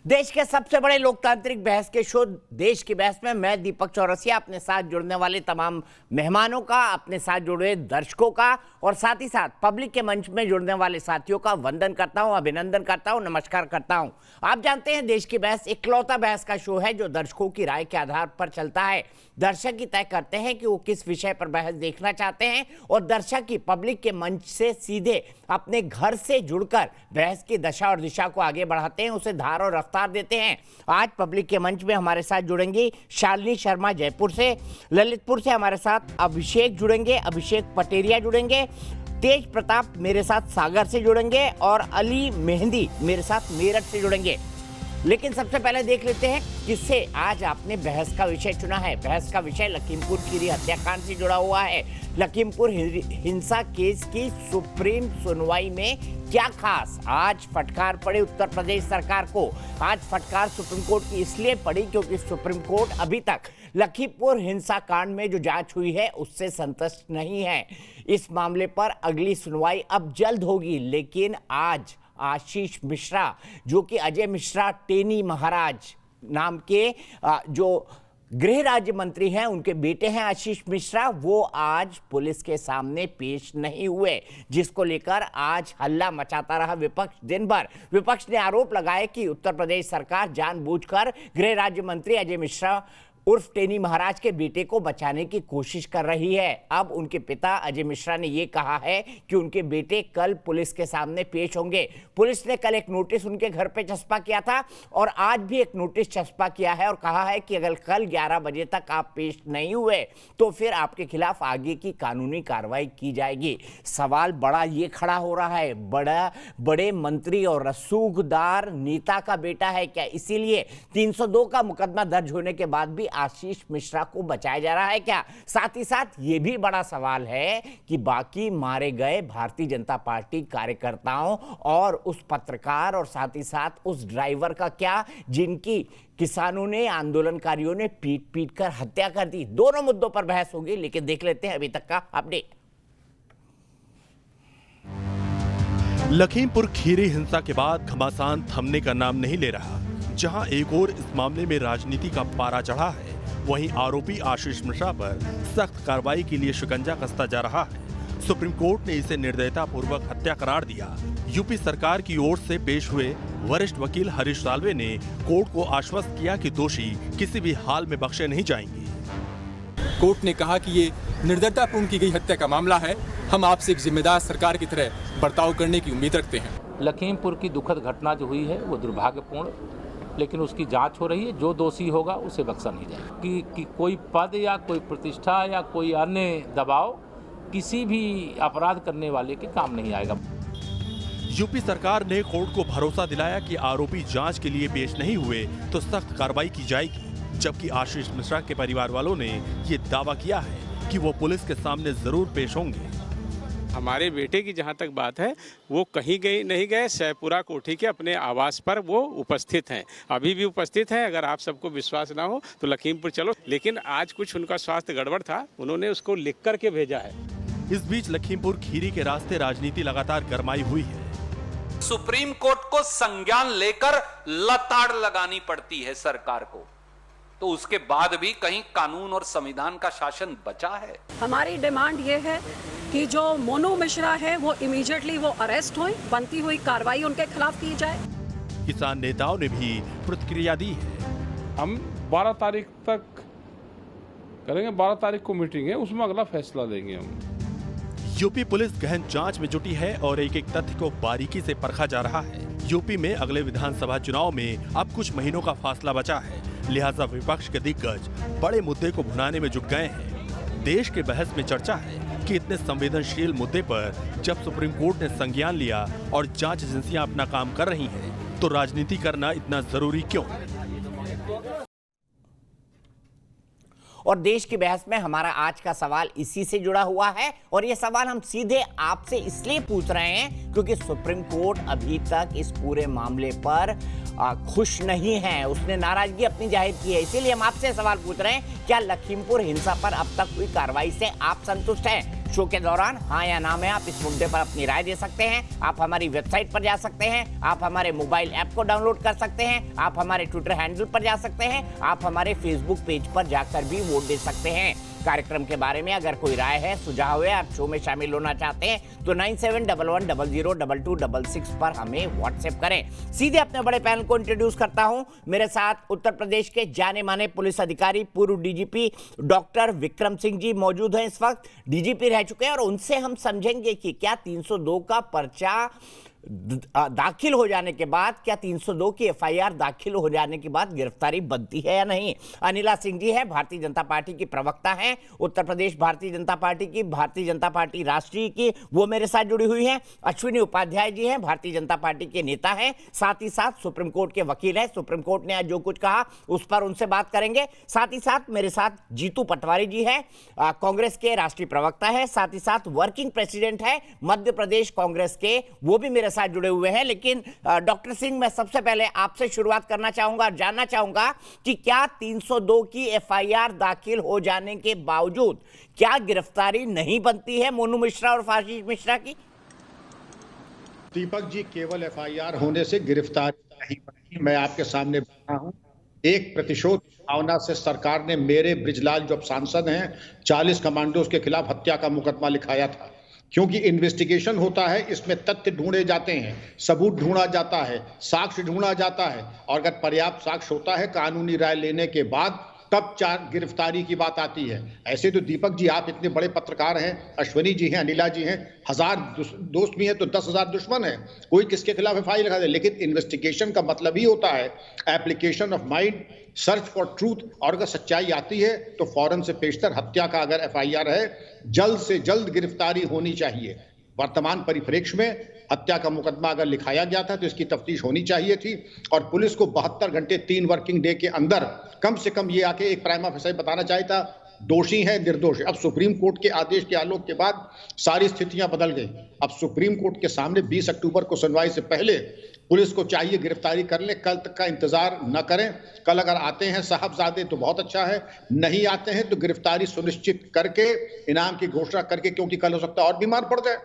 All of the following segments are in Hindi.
देश के सबसे बड़े लोकतांत्रिक बहस के शो देश की बहस में मैं दीपक चौरसिया अपने साथ जुड़ने वाले तमाम मेहमानों का, अपने साथ जुड़े दर्शकों का और साथ ही साथ पब्लिक के मंच में जुड़ने वाले साथियों का वंदन करता हूं, अभिनंदन करता हूं, नमस्कार करता हूं। आप जानते हैं देश की बहस इकलौता बहस का शो है जो दर्शकों की राय के आधार पर चलता है। दर्शक ही तय करते हैं कि वो किस विषय पर बहस देखना चाहते हैं और दर्शक ही पब्लिक के मंच से सीधे अपने घर से जुड़कर बहस की दशा और दिशा को आगे बढ़ाते हैं, उसे धार और रफ्तार देते हैं। आज पब्लिक के मंच में हमारे साथ जुड़ेंगी शालिनी शर्मा जयपुर से, ललितपुर से हमारे साथ अभिषेक जुड़ेंगे, अभिषेक पटेरिया जुड़ेंगे, तेज प्रताप मेरे साथ सागर से जुड़ेंगे और अली मेहंदी मेरे साथ मेरठ से जुड़ेंगे। लेकिन सबसे पहले देख लेते हैं किससे आज आपने बहस का विषय चुना है। बहस का विषय लखीमपुर खीरी हत्याकांड से जुड़ा हुआ है। लखीमपुर हिंसा केस की सुप्रीम सुनवाई में क्या खास? आज फटकार पड़ी उत्तर प्रदेश सरकार को। आज फटकार सुप्रीम कोर्ट की इसलिए पड़ी क्योंकि सुप्रीम कोर्ट अभी तक लखीमपुर हिंसा कांड में जो जांच हुई है उससे संतुष्ट नहीं है। इस मामले पर अगली सुनवाई अब जल्द होगी, लेकिन आज आशीष मिश्रा जो कि अजय मिश्रा टेनी महाराज नाम के जो गृह राज्य मंत्री हैं, उनके बेटे हैं आशीष मिश्रा, वो आज पुलिस के सामने पेश नहीं हुए, जिसको लेकर आज हल्ला मचाता रहा विपक्ष दिन भर। विपक्ष ने आरोप लगाया कि उत्तर प्रदेश सरकार जानबूझकर गृह राज्य मंत्री अजय मिश्रा उर्फ टेनी महाराज के बेटे को बचाने की कोशिश कर रही है। अब उनके पिता अजय मिश्रा ने यह कहा है कि उनके बेटे कल पुलिस के सामने पेश होंगे। पुलिस ने कल एक नोटिस उनके घर पे चस्पा किया था और आज भी एक नोटिस चस्पा किया है और कहा है कि अगर कल 11 बजे तक आप पेश नहीं हुए तो फिर आपके खिलाफ आगे की कानूनी कार्रवाई की जाएगी। सवाल बड़ा ये खड़ा हो रहा है, बड़े मंत्री और रसूखदार नेता का बेटा है क्या, इसीलिए 302 का मुकदमा दर्ज होने के बाद भी आशीष मिश्रा को बचाया जा रहा है क्या? साथ ही साथ यह भी बड़ा सवाल है कि बाकी मारे गए भारतीय जनता पार्टी कार्यकर्ताओं और उस पत्रकार और साथ ही साथ उस ड्राइवर का क्या, जिनकी किसानों ने, आंदोलनकारियों ने पीट पीट कर हत्या कर दी। दोनों मुद्दों पर बहस होगी, लेकिन देख लेते हैं अभी तक का अपडेट। लखीमपुर खीरी हिंसा के बाद घमासान थमने का नाम नहीं ले रहा। जहां एक और इस मामले में राजनीति का पारा चढ़ा है, वहीं आरोपी आशीष मिश्रा पर सख्त कार्रवाई के लिए शिकंजा कसता जा रहा है। सुप्रीम कोर्ट ने इसे निर्दयतापूर्वक हत्या करार दिया। यूपी सरकार की ओर से पेश हुए वरिष्ठ वकील हरीश साल्वे ने कोर्ट को आश्वस्त किया कि दोषी किसी भी हाल में बख्शे नहीं जाएंगे। कोर्ट ने कहा कि ये निर्दयतापूर्ण की गई हत्या का मामला है। हम आपसे एक जिम्मेदार सरकार की तरह बर्ताव करने की उम्मीद रखते हैं। लखीमपुर की दुखद घटना जो हुई है वो दुर्भाग्यपूर्ण, लेकिन उसकी जांच हो रही है। जो दोषी होगा उसे बख्शा नहीं जाएगा। कि कोई पद या कोई प्रतिष्ठा या कोई अन्य दबाव किसी भी अपराध करने वाले के काम नहीं आएगा। यूपी सरकार ने कोर्ट को भरोसा दिलाया कि आरोपी जांच के लिए पेश नहीं हुए तो सख्त कार्रवाई की जाएगी, जबकि आशीष मिश्रा के परिवार वालों ने ये दावा किया है कि वो पुलिस के सामने जरूर पेश होंगे। हमारे बेटे की जहाँ तक बात है, वो कहीं गए नहीं गए, शहपुरा कोठी के अपने आवास पर वो उपस्थित हैं, अभी भी उपस्थित हैं। अगर आप सबको विश्वास ना हो तो लखीमपुर चलो। लेकिन आज कुछ उनका स्वास्थ्य गड़बड़ था, उन्होंने उसको लिख कर के भेजा है। इस बीच लखीमपुर खीरी के रास्ते राजनीति लगातार गरमाई हुई है। सुप्रीम कोर्ट को संज्ञान लेकर लताड़ लगानी पड़ती है सरकार को, तो उसके बाद भी कहीं कानून और संविधान का शासन बचा है। हमारी डिमांड ये है कि जो मोनू मिश्रा है वो इमीडिएटली वो अरेस्ट होए, बनती हुई कार्रवाई उनके खिलाफ की जाए। किसान नेताओं ने भी प्रतिक्रिया दी है। हम 12 तारीख तक करेंगे, 12 तारीख को मीटिंग है, उसमें अगला फैसला लेंगे हम। यूपी पुलिस गहन जांच में जुटी है और एक एक तथ्य को बारीकी से परखा जा रहा है। यूपी में अगले विधानसभा चुनाव में अब कुछ महीनों का फासला बचा है, लिहाजा विपक्ष के दिग्गज बड़े मुद्दे को भुनाने में जुट गए हैं। देश के बहस में चर्चा है कि इतने संवेदनशील मुद्दे पर जब सुप्रीम कोर्ट ने संज्ञान लिया और जांच एजेंसियां अपना काम कर रही हैं, तो राजनीति करना इतना जरूरी क्यों? और देश की बहस में हमारा आज का सवाल इसी से जुड़ा हुआ है और ये सवाल हम सीधे आपसे इसलिए पूछ रहे हैं क्योंकि सुप्रीम कोर्ट अभी तक इस पूरे मामले पर खुश नहीं है। उसने नाराजगी अपनी जाहिर की है, इसीलिए हम आपसे सवाल पूछ रहे हैं, क्या लखीमपुर हिंसा पर अब तक हुई कार्रवाई से आप संतुष्ट हैं? शो के दौरान हाँ या ना में आप इस मुद्दे पर अपनी राय दे सकते हैं। आप हमारी वेबसाइट पर जा सकते हैं, आप हमारे मोबाइल ऐप को डाउनलोड कर सकते हैं, आप हमारे ट्विटर हैंडल पर जा सकते हैं, आप हमारे फेसबुक पेज पर जाकर भी वोट दे सकते हैं। कार्यक्रम के बारे में अगर कोई राय है, सुझाव है, आप शो में शामिल होना चाहते हैं तो 9711002266 पर हमें व्हाट्सएप करें। सीधे अपने बड़े पैनल को इंट्रोड्यूस करता हूं। मेरे साथ उत्तर प्रदेश के जाने माने पुलिस अधिकारी पूर्व डीजीपी डॉक्टर विक्रम सिंह जी मौजूद हैं। इस वक्त डीजीपी रह चुके हैं और उनसे हम समझेंगे कि क्या 302 का पर्चा दाखिल हो जाने के बाद, क्या 302 की एफआईआर दाखिल हो जाने के बाद गिरफ्तारी बनती है या नहीं। अनिला सिंह जी है, भारतीय जनता पार्टी की प्रवक्ता हैं, उत्तर प्रदेश भारतीय जनता पार्टी की, भारतीय जनता पार्टी राष्ट्रीय की, वो मेरे साथ जुड़ी हुई हैं। अश्विनी उपाध्याय जी हैं, भारतीय जनता पार्टी के नेता हैं, साथ ही साथ सुप्रीम कोर्ट के वकील हैं। सुप्रीम कोर्ट ने आज जो कुछ कहा उस पर उनसे बात करेंगे। साथ ही साथ मेरे साथ जीतू पटवारी जी हैं, कांग्रेस के राष्ट्रीय प्रवक्ता है, साथ ही साथ वर्किंग प्रेसिडेंट है मध्य प्रदेश कांग्रेस के, वो भी मेरे साथ जुड़े हुए हैं। लेकिन डॉक्टर सिंह, मैं सबसे पहले आपसे शुरुआत करना चाहूंगा और जानना चाहूंगा कि क्या 302 की एफआईआर दाखिल हो जाने के बावजूद क्या गिरफ्तारी नहीं बनती है मोनू मिश्रा और आशीष मिश्रा की? दीपक जी, केवल एफआईआर होने से गिरफ्तारी नहीं बनी। मैं आपके सामने बैठा हूं, एक प्रतिशोध भावना से सरकार ने मेरे बृजलाल जो सांसद हैं 40 कमांडोज के खिलाफ हत्या का मुकदमा लिखाया था। क्योंकि इन्वेस्टिगेशन होता है, इसमें तथ्य ढूंढे जाते हैं, सबूत ढूंढा जाता है, साक्ष्य ढूंढा जाता है और अगर पर्याप्त साक्ष्य होता है कानूनी राय लेने के बाद तब गिरफ्तारी की बात आती है। ऐसे तो दीपक जी आप इतने बड़े पत्रकार हैं, अश्विनी जी हैं, अनिला जी हैं, 1000 दोस्त भी हैं तो 10,000 दुश्मन हैं, कोई किसके खिलाफ एफआईआर लिखा दे। लेकिन इन्वेस्टिगेशन का मतलब ही होता है application of mind, search for truth, और अगर सच्चाई आती है तो फौरन से पेशतर हत्या का अगर एफआईआर है जल्द से जल्द गिरफ्तारी होनी चाहिए। वर्तमान परिप्रेक्ष्य में हत्या का मुकदमा अगर लिखाया गया था तो इसकी तफ्तीश होनी चाहिए थी और पुलिस को 72 घंटे 3 वर्किंग डे के अंदर कम से कम ये आके एक प्राइमा फेसी बताना चाहिए था दोषी है निर्दोष है। अब सुप्रीम कोर्ट के आदेश के आलोक के बाद सारी स्थितियां बदल गई। अब सुप्रीम कोर्ट के सामने 20 अक्टूबर को सुनवाई से पहले पुलिस को चाहिए गिरफ्तारी कर ले, कल तक का इंतजार न करें। कल अगर आते हैं साहबजादे तो बहुत अच्छा है, नहीं आते हैं तो गिरफ्तारी सुनिश्चित करके इनाम की घोषणा करके, क्योंकि कल हो सकता है और बीमार पड़ जाए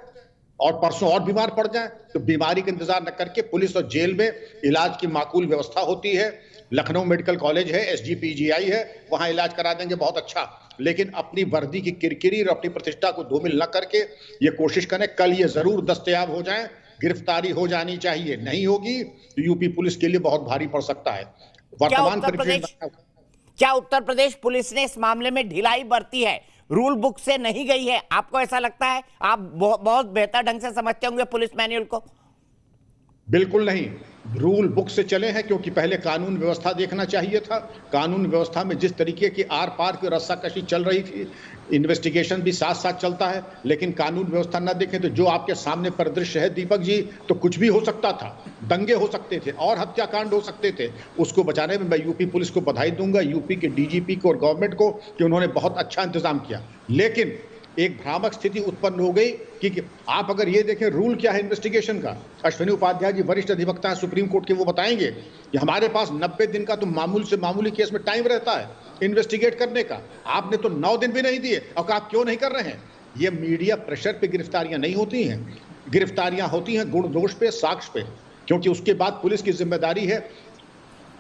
और परसों और बीमार पड़ जाए, तो बीमारी का इंतजार न करके पुलिस और जेल में इलाज की माकूल व्यवस्था होती है। लखनऊ मेडिकल कॉलेज है, SGPGI है, वहां इलाज करा देंगे, बहुत अच्छा। लेकिन अपनी वर्दी की किरकिरी और अपनी प्रतिष्ठा को धूमिल न करके ये कोशिश करें कल ये जरूर दस्तयाब हो जाए, गिरफ्तारी हो जानी चाहिए। नहीं होगी तो यूपी पुलिस के लिए बहुत भारी पड़ सकता है। वर्तमान क्या उत्तर प्रदेश पुलिस ने इस मामले में ढिलाई बरती है, रूल बुक से नहीं गई है? आपको ऐसा लगता है? आप बहुत बेहतर ढंग से समझते होंगे पुलिस मैनुअल को। बिल्कुल नहीं, रूल बुक से चले हैं, क्योंकि पहले कानून व्यवस्था देखना चाहिए था। कानून व्यवस्था में जिस तरीके की आर पार की रस्साकशी चल रही थी, इन्वेस्टिगेशन भी साथ साथ चलता है, लेकिन कानून व्यवस्था न देखें तो जो आपके सामने परिदृश्य है दीपक जी, तो कुछ भी हो सकता था, दंगे हो सकते थे और हत्याकांड हो सकते थे। उसको बचाने में मैं यूपी पुलिस को बधाई दूंगा, यूपी के DGP को और गवर्नमेंट को, कि उन्होंने बहुत अच्छा इंतजाम किया। लेकिन एक भ्रामक स्थिति उत्पन्न हो गई कि आप अगर ये देखें रूल क्या है इन्वेस्टिगेशन का, अश्विनी उपाध्याय जी वरिष्ठ अधिवक्ता हैं सुप्रीम कोर्ट के, वो बताएंगे कि हमारे पास 90 दिन का तो मामूल से मामूली केस में टाइम रहता है इन्वेस्टिगेट करने का। आपने तो 9 दिन भी नहीं दिए, और आप क्यों नहीं कर रहे हैं? ये मीडिया प्रेशर पे गिरफ्तारियां नहीं होती हैं, गिरफ्तारियां होती हैं गुण दोष पे, साक्ष्य पे, क्योंकि उसके बाद पुलिस की जिम्मेदारी है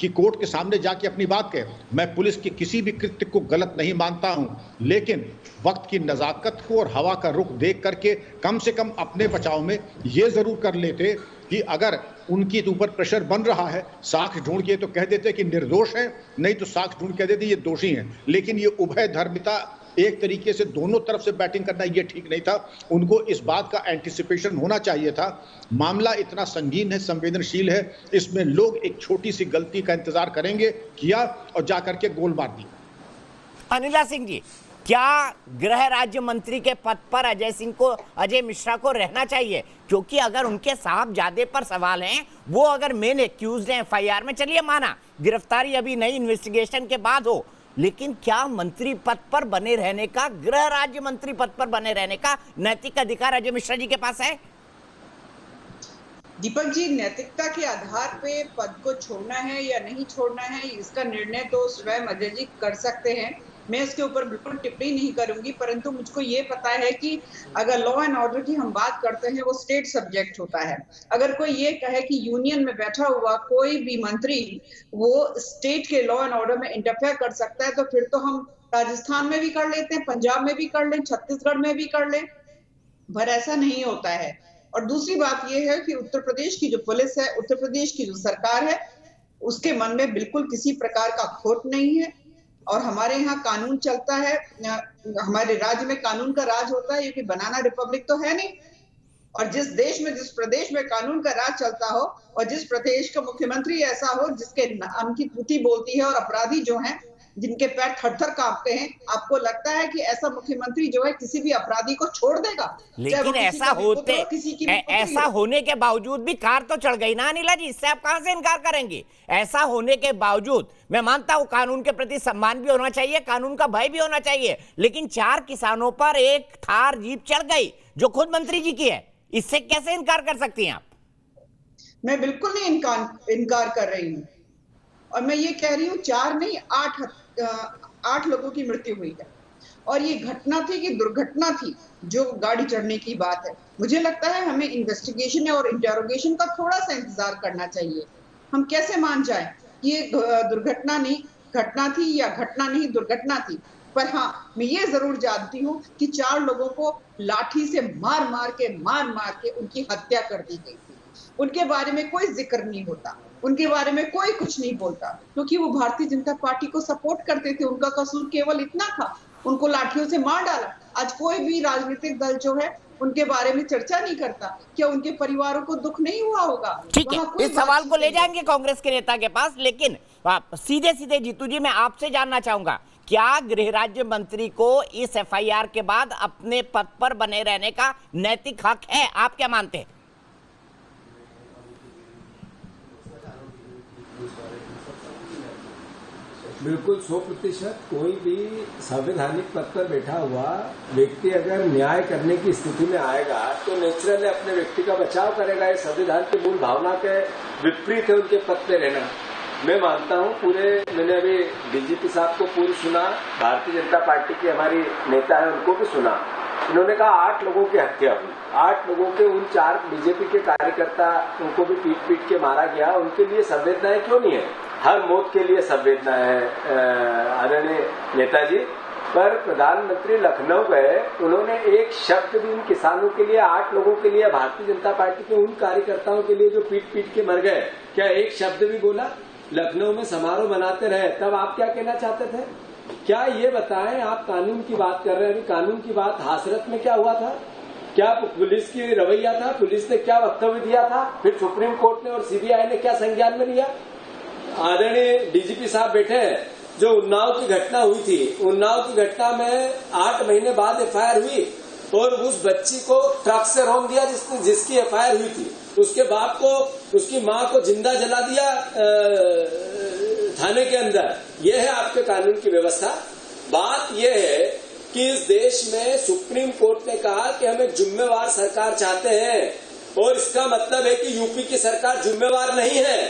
कि कोर्ट के सामने जाके अपनी बात कहे। मैं पुलिस के किसी भी कृत्य को गलत नहीं मानता हूं, लेकिन वक्त की नजाकत को और हवा का रुख देख करके कम से कम अपने बचाव में ये जरूर कर लेते कि अगर उनके ऊपर प्रेशर बन रहा है, साक्ष्य ढूंढ के तो कह देते कि निर्दोष हैं, नहीं तो साक्ष्य ढूंढ कह देते ये दोषी हैं। लेकिन ये उभय धर्मिता, एक तरीके से दोनों तरफ से बैटिंग करना, ये ठीक नहीं था। उनको इस बात का एंटिसिपेशन होना चाहिए था। मामला इतना संगीन है, संवेदनशील है, इसमें लोग एक छोटी सी गलती का इंतजार करेंगे, किया और जाकर के गोल मार दी। अनिला सिंह जी, क्या गृह राज्य मंत्री के पद पर अजय मिश्रा को रहना चाहिए? क्योंकि अगर उनके साहबजादे पर सवाल हैं, वो अगर मेन एक्यूज्ड हैं एफआईआर में, चलिए माना गिरफ्तारी अभी नई इन्वेस्टिगेशन के बाद हो, लेकिन क्या मंत्री पद पर बने रहने का, गृह राज्य मंत्री पद पर बने रहने का नैतिक अधिकार अजय मिश्रा जी के पास है? दीपक जी, नैतिकता के आधार पे पद को छोड़ना है या नहीं छोड़ना है, इसका निर्णय तो स्वयं अजय जी कर सकते हैं। मैं इसके ऊपर बिल्कुल टिप्पणी नहीं करूंगी, परंतु मुझको ये पता है कि अगर लॉ एंड ऑर्डर की हम बात करते हैं वो स्टेट सब्जेक्ट होता है। अगर कोई ये कहे कि यूनियन में बैठा हुआ कोई भी मंत्री वो स्टेट के लॉ एंड ऑर्डर में इंटरफेयर कर सकता है, तो फिर तो हम राजस्थान में भी कर लेते हैं, पंजाब में भी कर लें, छत्तीसगढ़ में भी कर लें, पर ऐसा नहीं होता है। और दूसरी बात यह है कि उत्तर प्रदेश की जो पुलिस है, उत्तर प्रदेश की जो सरकार है, उसके मन में बिल्कुल किसी प्रकार का खोट नहीं है और हमारे यहाँ कानून चलता है। हमारे राज्य में कानून का राज होता है, ये बनाना रिपब्लिक तो है नहीं। और जिस देश में, जिस प्रदेश में कानून का राज चलता हो और जिस प्रदेश का मुख्यमंत्री ऐसा हो जिसके नाम की त्रुटि बोलती है और अपराधी जो हैं जिनके पैर थर-थर कांपते हैं, आपको लगता है कि ऐसा मुख्यमंत्री जो है किसी भी अपराधी को छोड़ देगा? लेकिन ऐसा होने के बावजूद भी कार तो चढ़ गई ना अनिला जी, इससे आप कहां से इनकार करेंगे? ऐसा होने के बावजूद मैं मानता हूं कानून के प्रति सम्मान भी होना चाहिए, कानून का भय भी होना चाहिए, लेकिन 4 किसानों पर एक थार जीप चढ़ गई जो खुद मंत्री जी की है, इससे कैसे इनकार कर सकती हैं आप? मैं बिल्कुल नहीं इनकार कर रही हूँ और मैं ये कह रही हूँ 4 नहीं 8 लोगों की मृत्यु हुई है और ये घटना थी कि दुर्घटना थी जो गाड़ी चढ़ने की बात है। मुझे लगता है हमें इन्वेस्टिगेशन और इंटेरोगेशन का थोड़ा सा इंतजार करना चाहिए। हम कैसे मान जाएं कि ये दुर्घटना नहीं घटना थी या घटना नहीं दुर्घटना थी। पर हाँ, मैं ये जरूर जानती हूँ कि 4 लोगों को लाठी से मार मार के उनकी हत्या कर दी गई थी। उनके बारे में कोई जिक्र नहीं होता, उनके बारे में कोई कुछ नहीं बोलता, क्योंकि वो भारतीय जनता पार्टी को सपोर्ट करते थे। उनका कसूर केवल इतना था, उनको लाठियों से मार डाला। आज कोई भी राजनीतिक दल जो है उनके बारे में चर्चा नहीं करता। क्या उनके परिवारों को दुख नहीं हुआ होगा? ठीक है, इस सवाल को ले जाएंगे कांग्रेस के नेता के पास, लेकिन सीधे जीतू जी मैं आपसे जानना चाहूंगा, क्या गृह राज्य मंत्री को इस एफआईआर के बाद अपने पद पर बने रहने का नैतिक हक है? आप क्या मानते हैं? बिल्कुल 100%। कोई भी संवैधानिक पद पर बैठा हुआ व्यक्ति अगर न्याय करने की स्थिति में आएगा तो नेचुरली अपने व्यक्ति का बचाव करेगा। ये संविधान की मूल भावना के विपरीत है उनके पद पे रहना। मैं मानता हूँ मैंने अभी डीजीपी साहब को पूरी सुना, भारतीय जनता पार्टी की हमारी नेता है उनको भी सुना। इन्होंने कहा 8 लोगों की हत्या हुई, 8 लोगों के उन 4 बीजेपी के कार्यकर्ता उनको भी पीट के मारा गया। उनके लिए संवेदनाएं क्यों नहीं है? हर मौत के लिए संवेदना है आदरणीय नेताजी। पर प्रधानमंत्री लखनऊ गए, उन्होंने एक शब्द भी उन किसानों के लिए, 8 लोगों के लिए, भारतीय जनता पार्टी के उन कार्यकर्ताओं के लिए जो पीट के मर गए, क्या एक शब्द भी बोला? लखनऊ में समारोह मनाते रहे, तब आप क्या कहना चाहते थे? क्या ये बताएं, आप कानून की बात कर रहे हैं, अभी कानून की बात हाथरस में क्या हुआ था? क्या पुलिस की रवैया था? पुलिस ने क्या वक्तव्य दिया था? फिर सुप्रीम कोर्ट ने और सीबीआई ने क्या संज्ञान में लिया? आदरणीय डीजीपी साहब बैठे हैं, जो उन्नाव की घटना हुई थी, उन्नाव की घटना में 8 महीने बाद एफआईआर हुई और उस बच्ची को ट्रक से रौंद दिया जिसकी एफआईआर हुई थी। उसके बाप को, उसकी मां को जिंदा जला दिया थाने के अंदर। यह है आपके कानून की व्यवस्था। बात यह है कि इस देश में सुप्रीम कोर्ट ने कहा कि हम एक जिम्मेवार सरकार चाहते हैं और इसका मतलब है कि यूपी की सरकार जिम्मेवार नहीं है।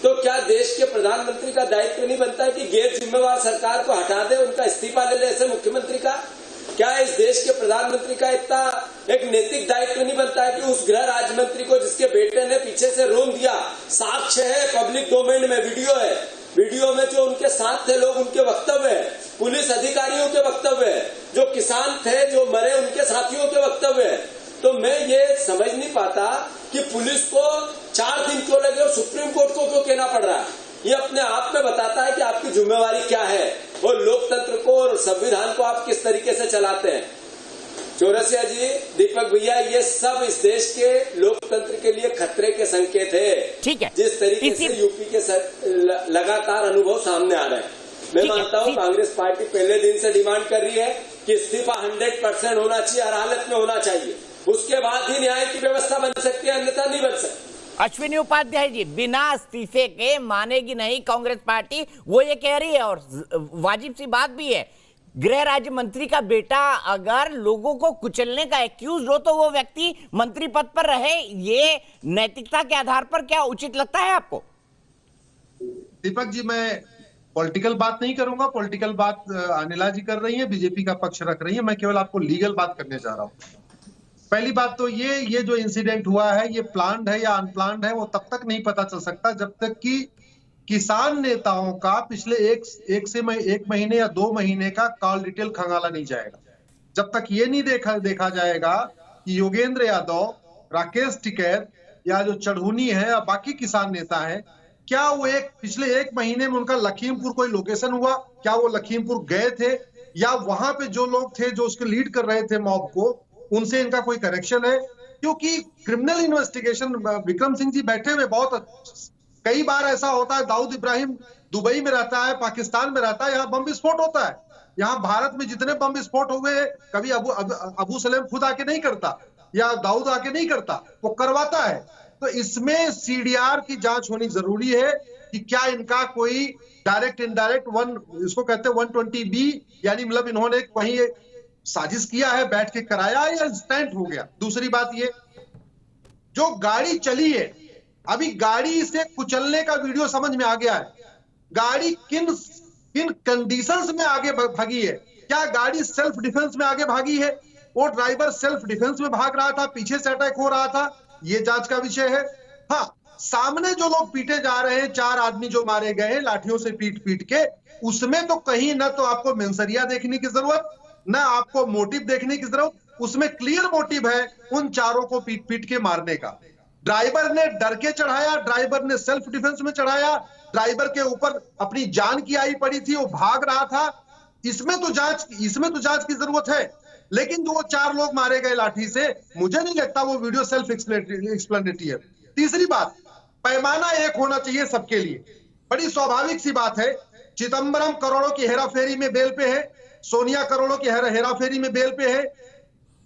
तो क्या देश के प्रधानमंत्री का दायित्व नहीं बनता है कि गैर जिम्मेवार सरकार को हटा दे, उनका इस्तीफा ले ले ऐसे मुख्यमंत्री का? क्या इस देश के प्रधानमंत्री का इतना एक नैतिक दायित्व नहीं बनता है कि उस गृह राज्य मंत्री को जिसके बेटे ने पीछे से रोन दिया, साक्ष्य है, पब्लिक डोमेन में वीडियो है, वीडियो में जो उनके साथ थे लोग उनके वक्तव्य है, पुलिस अधिकारियों के वक्तव्य है, जो किसान थे जो मरे उनके साथियों के वक्तव्य है। तो मैं ये समझ नहीं पाता कि पुलिस को 4 दिन क्यों लगे और सुप्रीम कोर्ट को क्यों कहना पड़ रहा है। ये अपने आप में बताता है कि आपकी जिम्मेवारी क्या है और लोकतंत्र को और संविधान को आप किस तरीके से चलाते हैं। चौरसिया जी, दीपक भैया, ये सब इस देश के लोकतंत्र के लिए खतरे के संकेत है। ठीक है, जिस तरीके से यूपी के लगातार अनुभव सामने आ रहे हैं। मैं मानता हूँ कांग्रेस पार्टी पहले दिन से डिमांड कर रही है कि इस्तीफा 100% होना चाहिए, हर हालत में होना चाहिए, उसके बाद ही न्याय की व्यवस्था बन सकती है, अन्यथा नहीं बन सकती। अश्विनी उपाध्याय जी, बिना इस्तीफे के मानेगी नहीं कांग्रेस पार्टी, वो ये कह रही है और वाजिब सी बात भी है। गृह राज्य मंत्री का बेटा अगर लोगों को कुचलने का एक्यूज हो तो वो व्यक्ति मंत्री पद पर रहे, ये नैतिकता के आधार पर क्या उचित लगता है आपको? दीपक जी, मैं पॉलिटिकल बात नहीं करूंगा, पॉलिटिकल बात अनिला जी कर रही है, बीजेपी का पक्ष रख रही है, मैं केवल आपको लीगल बात करने जा रहा हूं। पहली बात तो ये जो इंसिडेंट हुआ है ये प्लान्ड है या अनप्लान्ड है वो तब तक नहीं पता चल सकता जब तक कि किसान नेताओं का पिछले एक महीने या 2 महीने का कॉल डिटेल खंगाला नहीं जाएगा। जब तक ये नहीं देखा जाएगा कि योगेंद्र यादव, राकेश टिकैत या जो चढ़ूनी है या बाकी किसान नेता है, क्या वो पिछले 1 महीने में उनका लखीमपुर कोई लोकेशन हुआ, क्या वो लखीमपुर गए थे, या वहां पे जो लोग थे जो उसके लीड कर रहे थे मॉब को, उनसे इनका कोई कनेक्शन है? क्योंकि क्रिमिनल इन्वेस्टिगेशन, विक्रम सिंह जी बैठे हुए, बहुत कई बार ऐसा होता है, दाऊद इब्राहिम दुबई में रहता है, पाकिस्तान में रहता है, यहाँ बम विस्फोट होता है। यहाँ भारत में जितने बम विस्फोट हो गए कभी अबू सलेम खुद आके नहीं करता या दाऊद आके नहीं करता, वो करवाता है। तो इसमें सीडीआर की जांच होनी जरूरी है कि क्या इनका कोई डायरेक्ट इनडायरेक्ट इसको कहते हैं 120B, यानी मतलब इन्होंने वहीं साजिश किया है, बैठ के कराया या इंस्टेंट हो गया। दूसरी बात ये, जो गाड़ी चली है, अभी गाड़ी से कुचलने का वीडियो समझ में आ गया है। गाड़ी किन कंडीशंस में आगे भागी है? क्या गाड़ी सेल्फ डिफेंस में आगे भागी है? वो ड्राइवर सेल्फ डिफेंस में भाग रहा था, पीछे से अटैक हो रहा था, ये जांच का विषय है। हाँ, सामने जो लोग पीटे जा रहे हैं, 4 आदमी जो मारे गए लाठियों से पीट के, उसमें तो कहीं ना तो आपको मेंसरिया देखने की जरूरत, ना आपको मोटिव देखने की जरूरत। उसमें क्लियर मोटिव है उन चारों को पीट के मारने का। ड्राइवर ने डर के चढ़ाया, ड्राइवर ने सेल्फ डिफेंस में चढ़ाया, ड्राइवर के ऊपर अपनी जान की आई पड़ी थी, वो भाग रहा था। इसमें तो जांच की जरूरत है। लेकिन जो 4 लोग मारे गए लाठी से, मुझे नहीं लगता वो वीडियो सेल्फ एक्सप्लेनेटरी है। तीसरी बात, पैमाना एक होना चाहिए सबके लिए। बड़ी स्वाभाविक सी बात है, चिदंबरम करोड़ों की हेराफेरी में बेल पे है, सोनिया करोड़ों की हेराफेरी में बेल पे है,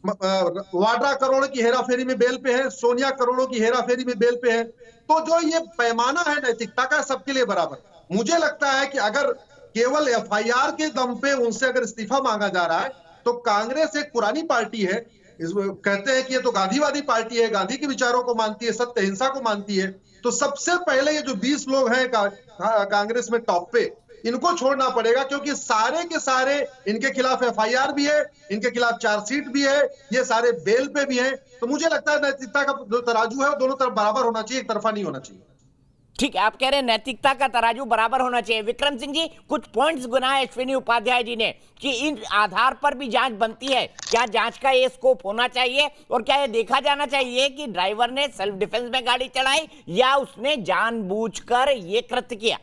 वाड्रा करोड़ की हेराफेरी में बेल पे है, सोनिया करोड़ों की हेराफेरी में बेल पे है। तो जो ये पैमाना है नैतिकता का, सबके लिए बराबर। मुझे लगता है कि अगर केवल एफआईआर के दम पे उनसे अगर इस्तीफा मांगा जा रहा है, तो कांग्रेस एक पुरानी पार्टी है, कहते हैं कि ये तो गांधीवादी पार्टी है, गांधी के विचारों को मानती है, सत्य अहिंसा को मानती है। तो सबसे पहले ये जो 20 लोग हैं कांग्रेस में टॉप पे, इनको छोड़ना पड़ेगा, क्योंकि सारे के सारे इनके खिलाफ एफआईआर भी है, इनके खिलाफ चार्जशीट भी है, ये सारे बेल पे भी हैं। तो मुझे लगता है नैतिकता का जो तराजू है वो दोनों तरफ बराबर होना चाहिए, एक तरफा नहीं होना चाहिए। ठीक है, आप कह रहे हैं नैतिकता का तराजू बराबर होना चाहिए। विक्रम सिंह जी, कुछ पॉइंट्स गुनाए अश्विनी उपाध्याय जी ने कि इन आधार पर भी जांच बनती है, क्या जांच का ये स्कोप होना चाहिए, और क्या ये देखा जाना चाहिए कि ड्राइवर ने सेल्फ डिफेंस में गाड़ी चलाई या उसने जानबूझकर ये कृत्य किया?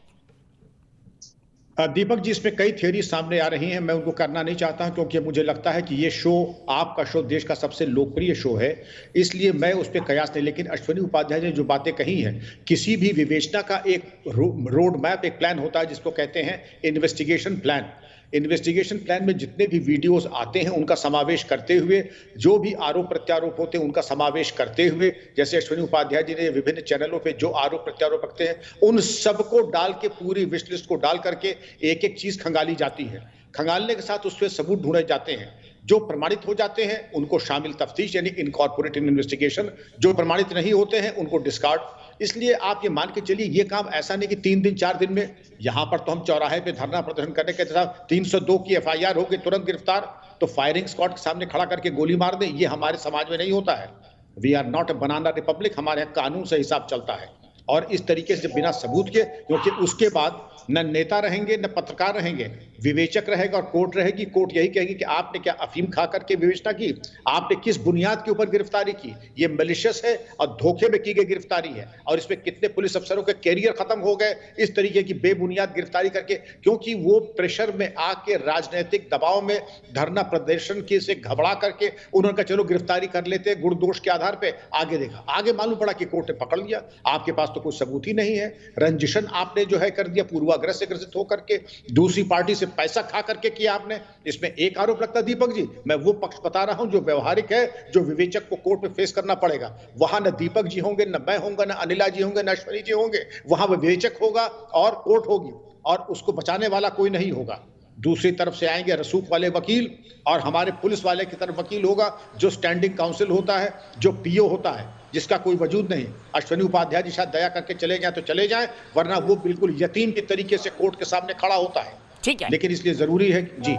दीपक जी, इसमें कई थ्योरी सामने आ रही हैं, मैं उनको करना नहीं चाहता हूं, क्योंकि मुझे लगता है कि ये शो, आपका शो देश का सबसे लोकप्रिय शो है, इसलिए मैं उस पर कयास नहीं। लेकिन अश्विनी उपाध्याय ने जो बातें कही हैं, किसी भी विवेचना का एक रोड मैप, एक प्लान होता है जिसको कहते हैं इन्वेस्टिगेशन प्लान। इन्वेस्टिगेशन प्लान में जितने भी वीडियोस आते हैं उनका समावेश करते हुए, जो भी आरोप प्रत्यारोप होते हैं उनका समावेश करते हुए, जैसे अश्विनी उपाध्याय जी ने विभिन्न चैनलों पे जो आरोप प्रत्यारोप रखते हैं, उन सबको डाल के, पूरी विश लिस्ट को डाल करके एक एक चीज खंगाली जाती है। खंगालने के साथ उस पर सबूत ढूंढे जाते हैं, जो प्रमाणित हो जाते हैं उनको शामिल तफ्तीश यानी इनकॉर्पोरेट इन इन्वेस्टिगेशन, जो प्रमाणित नहीं होते हैं उनको डिस्कार्ड। इसलिए आप ये मान के चलिए, ये काम ऐसा नहीं कि 3 दिन 4 दिन में, यहां पर तो हम चौराहे पे धरना प्रदर्शन करने के साथ 302 की एफआईआर हो गई, तुरंत गिरफ्तार, तो फायरिंग स्क्वाड के सामने खड़ा करके गोली मार दें, ये हमारे समाज में नहीं होता है। We are not a banana republic, हमारे यहाँ कानून से हिसाब चलता है। और इस तरीके से बिना सबूत के, क्योंकि उसके बाद न नेता रहेंगे न पत्रकार रहेंगे, विवेचक रहेगा और कोर्ट रहेगी। कोर्ट यही कहेगी कि आपने क्या अफीम खा करके विवेचना की, आपने किस बुनियाद के ऊपर गिरफ्तारी की, ये मैलिशियस है और धोखे में की गई गिरफ्तारी है, और इसमें कितने पुलिस अफसरों के कैरियर खत्म हो गए इस तरीके की बेबुनियाद गिरफ्तारी करके, क्योंकि वो प्रेशर में आके, राजनीतिक दबाव में, धरना प्रदर्शन की से घबरा करके उन्होंने कहा चलो गिरफ्तारी कर लेते, गुण दोष के आधार पर। आगे देखा, आगे मालूम पड़ा कि कोर्ट ने पकड़ लिया, आपके पास तो कोई सबूत ही नहीं है, रंजिशन आपने जो है कर दिया, पूर्वाग्रह से ग्रसित होकर के, दूसरी पार्टी से पैसा खा करके किया आपने। इसमें एक आरोप लगता है दीपक जी, मैं वो पक्ष बता रहा हूं जो व्यवहारिक है, जो विवेचक को कोर्ट में फेस करना पड़ेगा। वहां न दीपक जी होंगे, न मैं होंगे, न अनिला जी होंगे, न अश्विनी जी होंगे, वहां विवेचक होगा और कोर्ट होगी, और उसको बचाने वाला कोई नहीं होगा। दूसरी तरफ से आएंगे रसूख वाले वकील, और हमारे पुलिस वाले की तरफ वकील होगा जो स्टैंडिंग काउंसिल होता है, जो पीओ होता है, जिसका कोई वजूद नहीं। अश्विनी उपाध्याय जी शायद दया करके चले जाए तो चले जाए, वरना वो बिल्कुल यतीम की तरीके से कोर्ट के सामने खड़ा होता है। ठीक है, लेकिन इसलिए जरूरी है जी।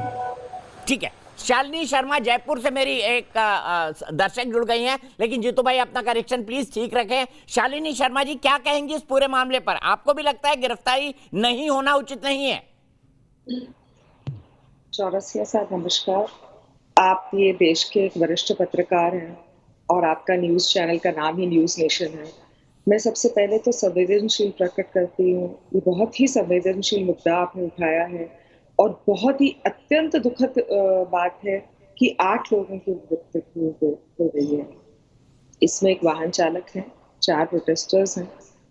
ठीक है। शालिनी शर्मा जयपुर से मेरी एक दर्शक जुड़ गई हैं, लेकिन जीतू भाई अपना करेक्शन प्लीज ठीक रखें। शालिनी शर्मा जी क्या कहेंगी इस पूरे मामले पर? आपको भी लगता है गिरफ्तारी नहीं होना उचित नहीं है? चौरसिया साहब नमस्कार। आप ये देश के एक वरिष्ठ पत्रकार हैं और आपका न्यूज़ चैनल का नाम ही न्यूज़ नेशन है। मैं सबसे पहले तो संवेदनशील प्रकट करती हूँ, ये बहुत ही संवेदनशील मुद्दा आपने उठाया है और बहुत ही अत्यंत दुखद बात है कि 8 लोगों की मृत्यु हो गई है। इसमें एक वाहन चालक है, 4 प्रोटेस्टर्स हैं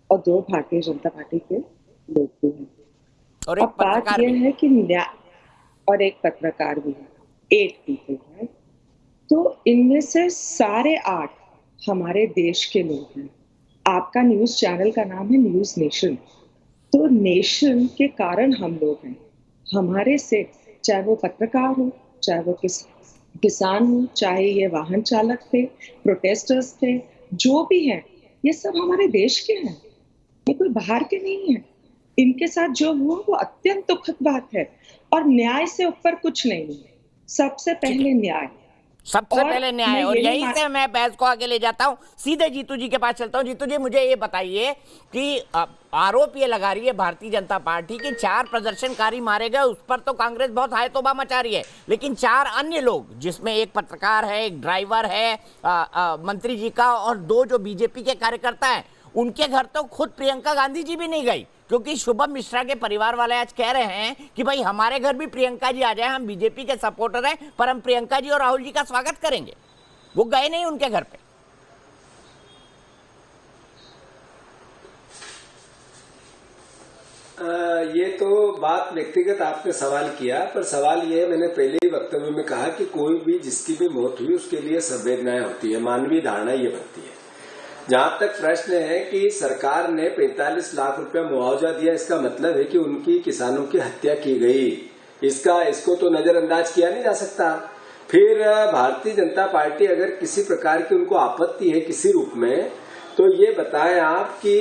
और 2 भारतीय जनता पार्टी के लोग भी हैं। और एक बात यह है कि और एक पत्रकार भी है, 8 पीपल है। तो इनमें से सारे 8 हमारे देश के लोग हैं। आपका न्यूज़ चैनल का नाम है न्यूज़ नेशन, तो नेशन के कारण हम लोग हैं। हमारे से चाहे वो पत्रकार हो, चाहे वो किसान हो, चाहे ये वाहन चालक थे, प्रोटेस्टर्स थे, जो भी हैं, ये सब हमारे देश के हैं, ये कोई बाहर के नहीं है। इनके साथ जो हुआ वो अत्यंत दुखद बात है और न्याय से ऊपर कुछ नहीं है। सबसे पहले न्याय, सबसे पहले न्याय। और यहीं से मैं बहस को आगे ले जाता हूं, सीधे जीतू जी के पास चलता हूं। जीतू जी मुझे ये बताइए कि आरोप ये लगा रही है भारतीय जनता पार्टी के 4 प्रदर्शनकारी मारे गए, उस पर तो कांग्रेस बहुत हाय तौबा मचा रही है, लेकिन 4 अन्य लोग, जिसमें एक पत्रकार है, एक ड्राइवर है मंत्री जी का, और 2 जो बीजेपी के कार्यकर्ता हैं, उनके घर तो खुद प्रियंका गांधी जी भी नहीं गई, क्योंकि शुभम मिश्रा के परिवार वाले आज कह रहे हैं कि भाई हमारे घर भी प्रियंका जी आ जाए, हम बीजेपी के सपोर्टर हैं, पर हम प्रियंका जी और राहुल जी का स्वागत करेंगे। वो गए नहीं उनके घर पे। ये तो बात व्यक्तिगत आपने सवाल किया, पर सवाल ये है, मैंने पहले ही वक्तव्य में कहा कि कोई भी जिसकी भी मौत हुई उसके लिए संवेदनाएं होती है, मानवीय धारणा ये बनती है। जहां तक प्रश्न है कि सरकार ने 45 लाख रुपया मुआवजा दिया, इसका मतलब है कि उनकी किसानों की हत्या की गई, इसको तो नजरअंदाज किया नहीं जा सकता। फिर भारतीय जनता पार्टी अगर किसी प्रकार की उनको आपत्ति है किसी रूप में, तो ये बताएं आप कि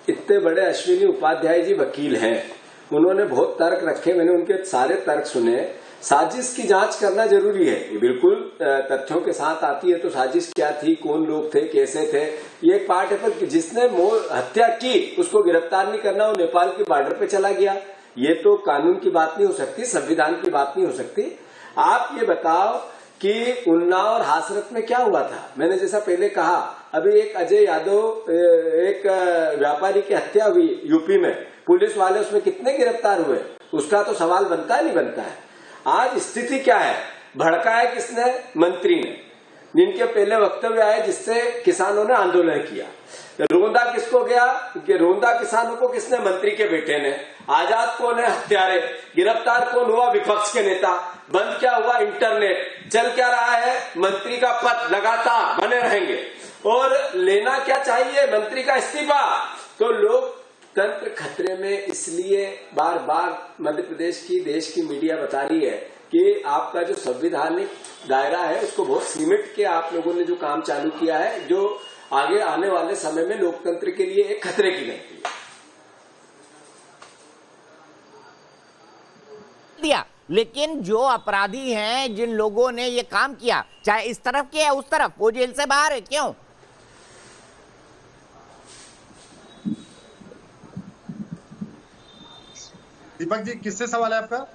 इतने बड़े अश्विनी उपाध्याय जी वकील हैं, उन्होंने बहुत तर्क रखे, मैंने उनके सारे तर्क सुने। साजिश की जांच करना जरूरी है, ये बिल्कुल तथ्यों के साथ आती है, तो साजिश क्या थी, कौन लोग थे, कैसे थे, ये एक पार्ट है। पर जिसने हत्या की उसको गिरफ्तार नहीं करना, वो नेपाल के बॉर्डर पे चला गया, ये तो कानून की बात नहीं हो सकती, संविधान की बात नहीं हो सकती। आप ये बताओ कि उन्नाव और हासरत में क्या हुआ था। मैंने जैसा पहले कहा, अभी एक अजय यादव, एक व्यापारी की हत्या हुई यूपी में, पुलिस वाले उसमें कितने गिरफ्तार हुए, उसका तो सवाल बनता है नहीं बनता है। आज स्थिति क्या है, भड़काया किसने, मंत्री ने, जिनके पहले वक्तव्य आए जिससे किसानों ने आंदोलन किया। रोंदा किसको गया, कि रोंदा किसानों को किसने, मंत्री के बेटे ने। आजाद कौन है, हत्यारे। गिरफ्तार कौन हुआ, विपक्ष के नेता। बंद क्या हुआ, इंटरनेट। चल क्या रहा है, मंत्री का पद लगातार बने रहेंगे। और लेना क्या चाहिए, मंत्री का इस्तीफा। तो लोग तंत्र खतरे में, इसलिए बार बार मध्य प्रदेश की, देश की मीडिया बता रही है कि आपका जो संवैधानिक दायरा है उसको बहुत सीमित के आप लोगों ने जो काम चालू किया है, जो आगे आने वाले समय में लोकतंत्र के लिए एक खतरे की घंटी दिया। लेकिन जो अपराधी हैं, जिन लोगों ने ये काम किया, चाहे इस तरफ के या उस तरफ, वो जेल से बाहर है, क्यों? दीपक जी किससे सवाल है आपका?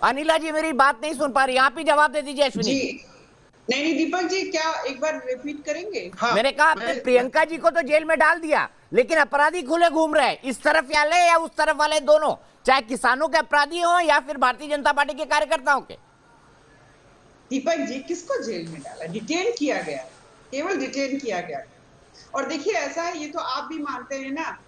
अनिला जी मेरी बात नहीं सुन पा रही, आप ही जवाब दे दीजिए अश्विनी जी। नहीं दीपक जी, क्या एक बार रिपीट करेंगे? हाँ, मैंने कहा आपने प्रियंका जी को तो जेल में डाल दिया, लेकिन अपराधी खुले घूम रहे हैं, इस तरफ वाले या उस तरफ वाले, दोनों, चाहे किसानों के अपराधी हो या फिर भारतीय जनता पार्टी के कार्यकर्ताओं के। दीपक जी, किसको जेल में डाला, डिटेन किया गया, केवल डिटेन किया गया। और देखिए ऐसा है, ये तो आप भी मानते हैं ना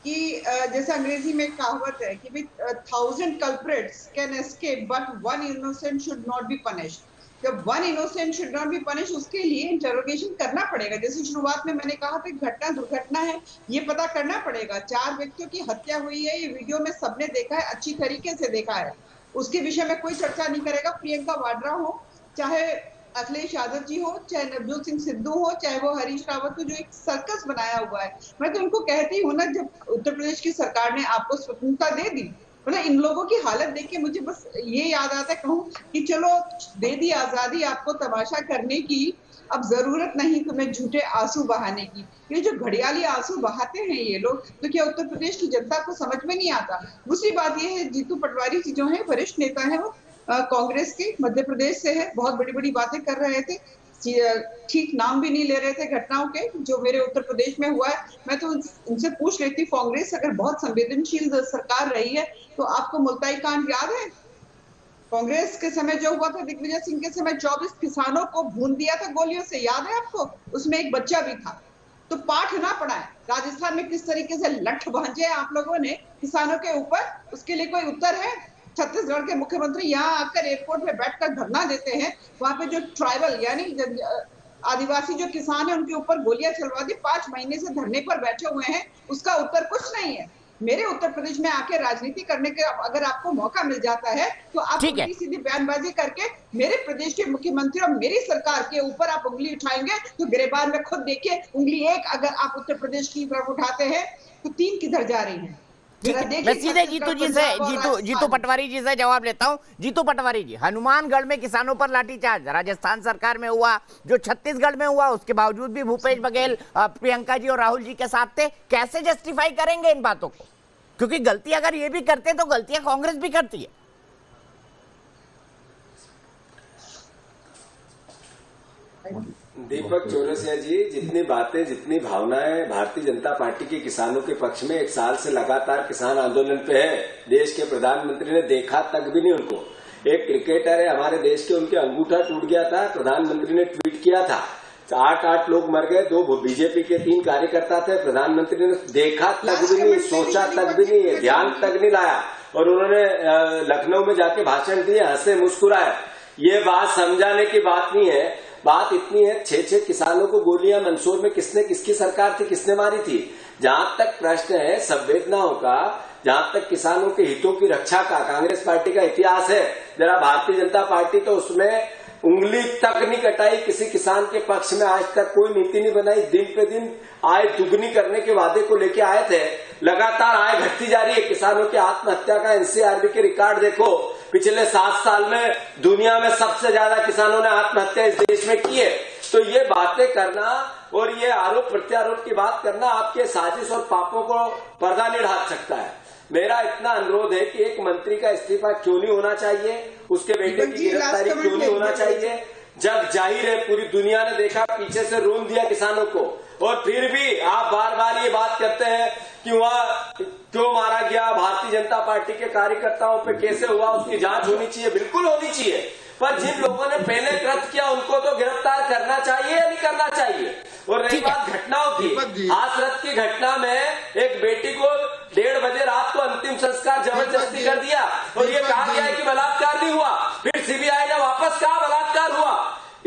कि जैसे अंग्रेजी में कहावत है कि 1000 culprits can escape but one innocent should not be punished। जब one innocent should not be punished, उसके लिए इंटरोगेशन करना पड़ेगा। जैसे शुरुआत में मैंने कहा था, घटना दुर्घटना है, ये पता करना पड़ेगा। 4 व्यक्तियों की हत्या हुई है, ये वीडियो में सबने देखा है, अच्छी तरीके से देखा है। उसके विषय में कोई चर्चा नहीं करेगा। प्रियंका वाड्रा हो, चाहे अखिलेश यादव जी हो, चाहे नवजोत सिंह सिद्धू हो, चाहे वो हरीश रावत हो, जो एक सर्कस बनाया हुआ है। मैं तो उनको कहती हूँ ना, जब उत्तर प्रदेश की सरकार ने आपको स्वतंत्रता दे दी, मतलब इन लोगों की हालत देख के मुझे बस ये याद आता है, कहूँ कि चलो दे दी आजादी आपको तमाशा करने की, अब जरूरत नहीं तुम्हें झूठे आंसू बहाने की। ये जो घड़ियाली आंसू बहाते हैं ये लोग, तो क्या उत्तर प्रदेश की जनता को समझ में नहीं आता। दूसरी बात ये है, जीतू पटवारी जी जो है वरिष्ठ नेता है, वो कांग्रेस के मध्य प्रदेश से है, बहुत बड़ी बड़ी बातें कर रहे थे, ठीक नाम भी नहीं ले रहे थे घटनाओं के जो मेरे उत्तर प्रदेश में हुआ है। मैं तो उनसे पूछ रही थी, कांग्रेस अगर बहुत संवेदनशील सरकार रही है तो आपको मुल्ताई कांड याद है? कांग्रेस के समय जो हुआ था, दिग्विजय सिंह के समय 24 किसानों को भून दिया था गोलियों से, याद है आपको? उसमें एक बच्चा भी था। तो पाठ ना पढ़ाए, राजस्थान में किस तरीके से लठ भांजे आप लोगों ने किसानों के ऊपर, उसके लिए कोई उत्तर है? छत्तीसगढ़ के मुख्यमंत्री यहाँ आकर एयरपोर्ट में बैठकर धरना देते हैं, वहां पे जो ट्राइबल यानी आदिवासी जो किसान है उनके ऊपर गोलियां चलवा दी, 5 महीने से धरने पर बैठे हुए हैं, उसका उत्तर कुछ नहीं है। मेरे उत्तर प्रदेश में आके राजनीति करने के अगर आपको मौका मिल जाता है तो आप उंगली सीधी बयानबाजी करके मेरे प्रदेश के मुख्यमंत्री और मेरी सरकार के ऊपर आप उंगली उठाएंगे तो गिरेबान में खुद देखिए, उंगली एक अगर आप उत्तर प्रदेश की तरफ उठाते हैं तो 3 किधर जा रही है। मैं सीधे जीतू पटवारी जी से जवाब लेता हूं। जीतू पटवारी जी, हनुमानगढ़ में किसानों पर लाठीचार्ज राजस्थान सरकार में हुआ, जो छत्तीसगढ़ में हुआ, उसके बावजूद भी भूपेश बघेल प्रियंका जी और राहुल जी के साथ थे। कैसे जस्टिफाई करेंगे इन बातों को? क्योंकि गलती अगर ये भी करते तो गलतियां कांग्रेस भी करती है। दीपक चौरसिया जी, जितनी बातें, जितनी भावनाएं भारतीय जनता पार्टी के किसानों के पक्ष में 1 साल से लगातार किसान आंदोलन पे है, देश के प्रधानमंत्री ने देखा तक भी नहीं उनको। एक क्रिकेटर है हमारे देश के, उनके अंगूठा टूट गया था, प्रधानमंत्री ने ट्वीट किया था, 8 लोग मर गए, 2 बीजेपी के 3 कार्यकर्ता थे, प्रधानमंत्री ने देखा तक भी नहीं, सोचा तक भी नहीं, ध्यान तक नहीं लाया, और उन्होंने लखनऊ में जाके भाषण दिए, हंसे मुस्कुराए। ये बात समझाने की बात नहीं है। बात इतनी है, 6 किसानों को गोलियां मंदसौर में किसने, किसकी सरकार थी, किसने मारी थी? जहां तक प्रश्न है संवेदनाओं का, जहां तक किसानों के हितों की रक्षा का कांग्रेस पार्टी का इतिहास है, जरा भारतीय जनता पार्टी तो उसमें उंगली तक नहीं कटाई किसी किसान के पक्ष में, आज तक कोई नीति नहीं बनाई। दिन पे दिन आय दुगनी करने के वादे को लेके आए थे, लगातार आय घटती जा रही है। किसानों की आत्महत्या का एनसीआरबी के रिकॉर्ड देखो, पिछले 7 साल में दुनिया में सबसे ज्यादा किसानों ने आत्महत्या इस देश में की है। तो ये बातें करना और ये आरोप प्रत्यारोप की बात करना आपके साजिश और पापों को पर्दा नहीं ढाक सकता है। मेरा इतना अनुरोध है कि एक मंत्री का इस्तीफा क्यों नहीं होना चाहिए, उसके बेटे की गिरफ्तारी क्यों नहीं होना चाहिए? जग जाहिर है, पूरी दुनिया ने देखा, पीछे से रोन दिया किसानों को, और फिर भी आप बार बार ये बात करते हैं कि वहां क्यों मारा गया, भारतीय जनता पार्टी के कार्यकर्ताओं पे कैसे हुआ, उसकी जांच होनी चाहिए, बिल्कुल होनी चाहिए। पर जिन लोगों ने पहले कृत्य किया उनको तो गिरफ्तार करना चाहिए या नहीं करना चाहिए? और रही बात घटनाओं की, हाथरस की घटना में एक बेटी को 1:30 बजे रात को अंतिम संस्कार जबरदस्ती कर दिया और ये कहा गया है कि बलात्कार नहीं हुआ, फिर सीबीआई ने वापस कहा बलात्कार हुआ।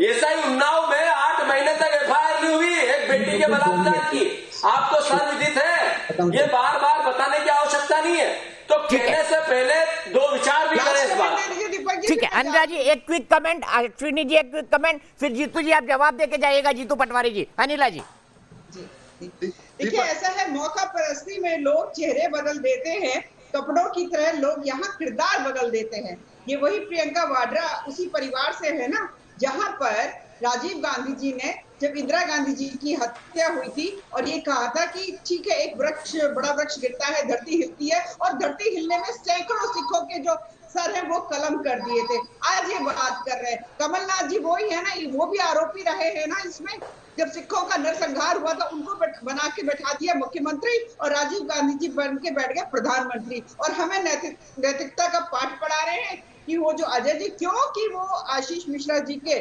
ऐसा ही उन्नाव में 8 महीने तक एफआईआर नहीं हुई एक बेटी के बलात्कार की। आपको सर्वविदित है, ये बार बार बताने की आवश्यकता नहीं है। तो कहने से पहले 2 विचार भी करें इस बात। ठीक है अनिला जी, एक क्विक कमेंट, अश्विनी जी एक क्विक कमेंट, फिर जीतू जी आप जवाब देके जाइएगा। जीतू पटवारी जी, अनिला जी। देखिए ऐसा है, मौका परस्ती में लोग चेहरे बदल देते हैं, कपड़ों की तरह लोग यहाँ किरदार बदल देते हैं। ये वही प्रियंका वाड्रा उसी परिवार से है ना, जहाँ पर राजीव गांधी जी ने जब इंदिरा गांधी जी की हत्या हुई थी और ये कहा था कि ठीक है एक वृक्ष, बड़ा वृक्ष गिरता है, धरती हिलती है, और धरती हिलने में सैकड़ों सिखों के जो सर है वो कलम कर दिए थे। आज ये बात कर रहे हैं कमलनाथ जी, वही है ना, वो भी आरोपी रहे हैं ना इसमें। जब सिखों का नरसंहार हुआ था उनको बना के बैठा दिया मुख्यमंत्री, और राजीव गांधी जी बन के बैठ गए प्रधानमंत्री, और हमें नैतिकता का पाठ पढ़ा रहे हैं कि वो जो अजय जी, क्योंकि वो आशीष मिश्रा जी के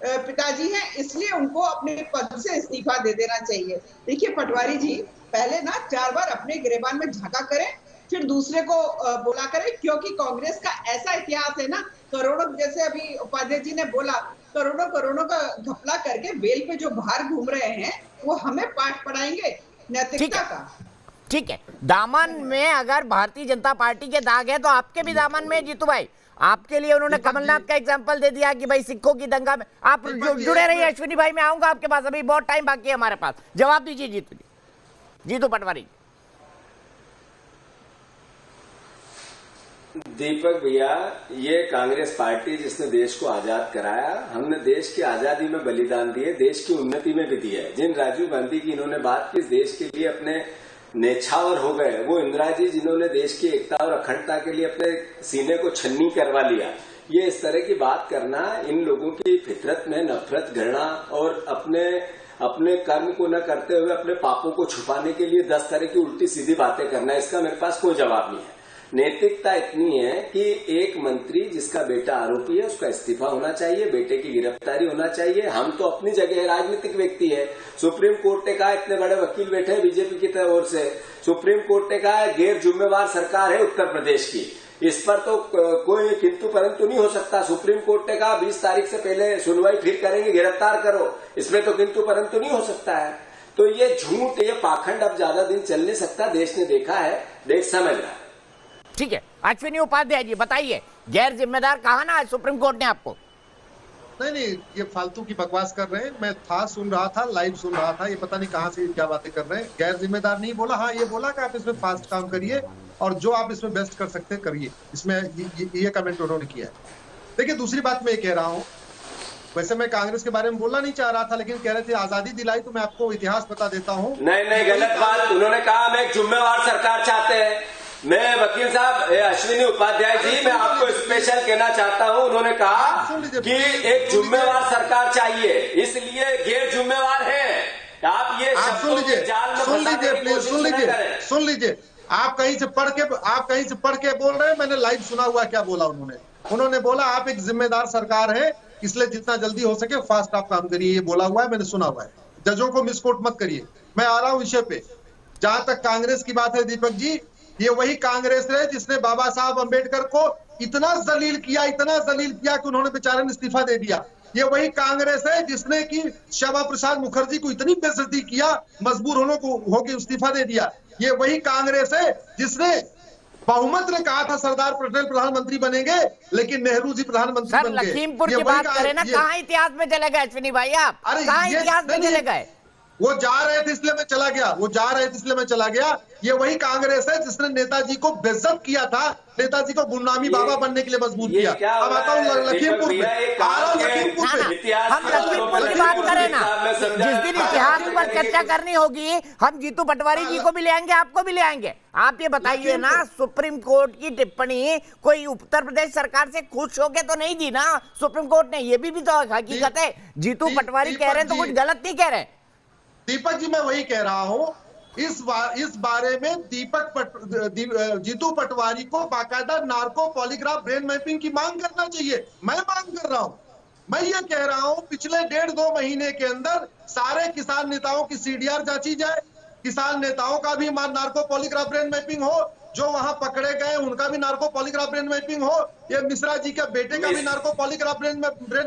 पिताजी हैं, इसलिए उनको अपने पद से इस्तीफा दे देना चाहिए। देखिए पटवारी जी, पहले ना 4 बार अपने गिरेबान में झांका करें, फिर दूसरे को बोला करें, क्योंकि कांग्रेस का ऐसा इतिहास है ना, करोड़ों, जैसे अभी उपाध्याय जी ने बोला, करोड़ों का घपला करके बेल पे जो बाहर घूम रहे हैं वो हमें पाठ पढ़ाएंगे नैतिकता का। ठीक है, दामन में अगर भारतीय जनता पार्टी के दाग है तो आपके भी दामन में जीतू भाई, आपके लिए उन्होंने कमलनाथ का एग्जाम्पल दे दिया कि भाई सिखों की दंगा में। आप जुड़े रहिए अश्विनी भाई, मैं आऊंगा आपके पास, अभी बहुत टाइम बाकी है हमारे पास। जवाब दीजिए जीतू पटवारी। दीपक भैया, ये कांग्रेस पार्टी जिसने देश को आजाद कराया, हमने देश की आजादी में बलिदान दिए, देश की उन्नति में भी दिया है। जिन राजीव गांधी की इन्होंने बात की, देश के लिए अपने नेछावर हो गए, वो इंदिरा जी जिन्होंने देश की एकता और अखंडता के लिए अपने सीने को छन्नी करवा लिया, ये इस तरह की बात करना, इन लोगों की फितरत में नफरत, घृणा और अपने कर्म को न करते हुए अपने पापों को छुपाने के लिए 10 तरह की उल्टी सीधी बातें करना, इसका मेरे पास कोई जवाब नहीं है। नैतिकता इतनी है कि एक मंत्री जिसका बेटा आरोपी है उसका इस्तीफा होना चाहिए, बेटे की गिरफ्तारी होना चाहिए। हम तो अपनी जगह राजनीतिक व्यक्ति है। सुप्रीम कोर्ट ने कहा, इतने बड़े वकील बैठे हैं बीजेपी की ओर से, सुप्रीम कोर्ट ने कहा गैर जिम्मेवार सरकार है उत्तर प्रदेश की, इस पर तो कोई किंतु परंतु नहीं हो सकता। सुप्रीम कोर्ट ने कहा 20 तारीख से पहले सुनवाई फिर करेंगे, गिरफ्तार करो, इसमें तो किंतु परंतु नहीं हो सकता है। तो ये झूठ, ये पाखंड अब ज्यादा दिन चल नहीं सकता। देश ने देखा है, देश समझ रहा है। ठीक है, अश्विनी उपाध्याय जी बताइए, गैर जिम्मेदार कहा ना सुप्रीम कोर्ट ने आपको? नहीं, ये फालतू की बकवास कर रहे हैं। मैं सुन रहा था, लाइव सुन रहा था, ये पता नहीं कहां से क्या बातें कर रहे हैं। गैर जिम्मेदार नहीं बोला, हाँ ये बोला कि आप इसमें फास्ट काम करिए और जो आप इसमें बेस्ट कर सकते हैं करिए। इसमें ये कमेंट उन्होंने किया है। देखिए, दूसरी बात मैं ये कह रहा हूँ, वैसे मैं कांग्रेस के बारे में बोलना नहीं चाह रहा था, लेकिन कह रहे थे आजादी दिलाई, तो मैं आपको इतिहास बता देता हूँ। नहीं, गलत बात। उन्होंने कहा हम एक जिम्मेवार सरकार चाहते हैं। मैं वकील साहब अश्विनी उपाध्याय जी, मैं आपको स्पेशल कहना चाहता हूं, उन्होंने कहा कि एक जिम्मेवार सरकार चाहिए, इसलिए गैर जिम्मेवार है। आप ये शब्दों के जाल में फंसाने की कोशिश न करें। सुन लीजिए, आप कहीं से पढ़ के बोल रहे हैं। मैंने लाइव सुना हुआ क्या बोला उन्होंने बोला आप एक जिम्मेदार सरकार है, इसलिए जितना जल्दी हो सके फास्ट आप काम करिए, ये बोला हुआ है, मैंने सुना हुआ है। जजों को मिसकोट मत करिए। मैं आ रहा हूं विषय पे। जहां तक कांग्रेस की बात है दीपक जी, ये वही कांग्रेस है जिसने बाबा साहब अंबेडकर को इतना जलील किया कि उन्होंने बेचारे ने इस्तीफा दे दिया। ये वही कांग्रेस है जिसने कि श्यामा प्रसाद मुखर्जी को इतनी बेइज्जती किया, मजबूर होकर इस्तीफा दे दिया। ये वही कांग्रेस है जिसने बहुमत ने कहा था सरदार पटेल प्रधानमंत्री बनेंगे, लेकिन नेहरू जी प्रधानमंत्री बन गए। लखीमपुर की बात करें ना, कहाँ इतिहास में चले गए अश्विनी भाई आप? कहाँ इतिहास में चले गए? वो जा रहे थे इसलिए मैं चला गया। ये वही कांग्रेस है जिसने नेताजी को बेइज्जत किया था, नेताजी को गुमनामी बाबा बनने के लिए मजबूर किया। अब आता हूँ लखीमपुर पे। हम लखीमपुर की बात करें ना, जिस दिन इतिहास पर चर्चा करनी होगी हम जीतू पटवारी जी को भी ले आएंगे, आपको भी ले आएंगे। आप ये बताइए ना, सुप्रीम कोर्ट की टिप्पणी कोई उत्तर प्रदेश सरकार से खुश होके तो नहीं दी ना सुप्रीम कोर्ट ने? ये भी तो हकीकत है। जीतू पटवारी कह रहे हैं तो कुछ गलत नहीं कह रहे। दीपक जी, मैं वही कह रहा हूं, इस बारे में जीतू पटवारी को बाकायदा नार्को पॉलीग्राफ ब्रेन मैपिंग की मांग करना चाहिए। मैं मांग कर रहा हूं, मैं ये कह रहा हूं, पिछले 1.5-2 महीने के अंदर सारे किसान नेताओं की सीडीआर जांची जाए, किसान नेताओं का भी नार्को पॉलीग्राफ ब्रेन मैपिंग हो, जो वहां पकड़े गए उनका भी नार्को पॉलीग्राफ ब्रेन मैपिंग हो, ये मिश्रा जी के बेटे का भी नार्को पॉलीग्राफ ब्रेन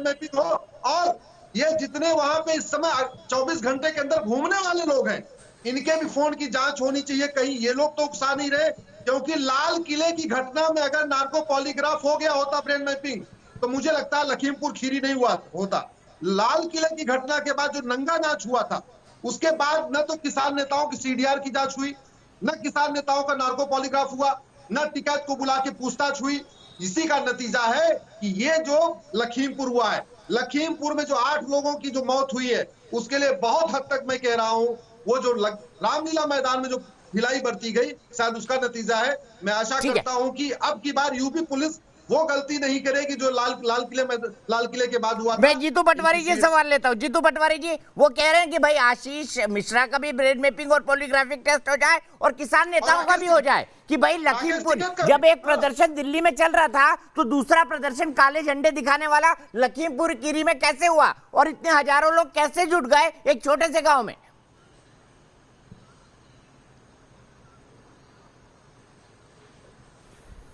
मैपिंग हो, और ये जितने वहां पे इस समय 24 घंटे के अंदर घूमने वाले लोग हैं, इनके भी फोन की जांच होनी चाहिए। कहीं ये लोग तो उकसा नहीं रहे, क्योंकि लाल किले की घटना में अगर नार्को पॉलीग्राफ हो गया होता ब्रेन मैपिंग, तो मुझे लगता है लखीमपुर खीरी नहीं हुआ होता। लाल किले की घटना के बाद जो नंगा नाच हुआ था, उसके बाद न तो किसान नेताओं की सीडीआर की जांच हुई, न किसान नेताओं का नार्को पॉलीग्राफ हुआ, न टिकैत को बुला के पूछताछ हुई। इसी का नतीजा है कि ये जो लखीमपुर हुआ है, लखीमपुर में जो 8 लोगों की जो मौत हुई है, उसके लिए बहुत हद तक मैं कह रहा हूं, वो जो रामलीला मैदान में जो ढिलाई बरती गई, शायद उसका नतीजा है। मैं आशा करता हूं कि अब की बार यूपी पुलिस वो गलती नहीं करेगी जो लाल किले के बाद हुआ था। मैं जीतू पटवारी जी सवाल लेता हूँ। जीतू पटवारी जी, वो कह रहे हैं कि भाई आशीष मिश्रा का भी ब्रेन मैपिंग और पॉलीग्राफिक टेस्ट हो जाए और किसान नेताओं का भी हो जाए, कि भाई लखीमपुर जब एक प्रदर्शन दिल्ली में चल रहा था तो दूसरा प्रदर्शन काले झंडे दिखाने वाला लखीमपुर खीरी में कैसे हुआ और इतने हजारों लोग कैसे जुट गए एक छोटे से गांव में?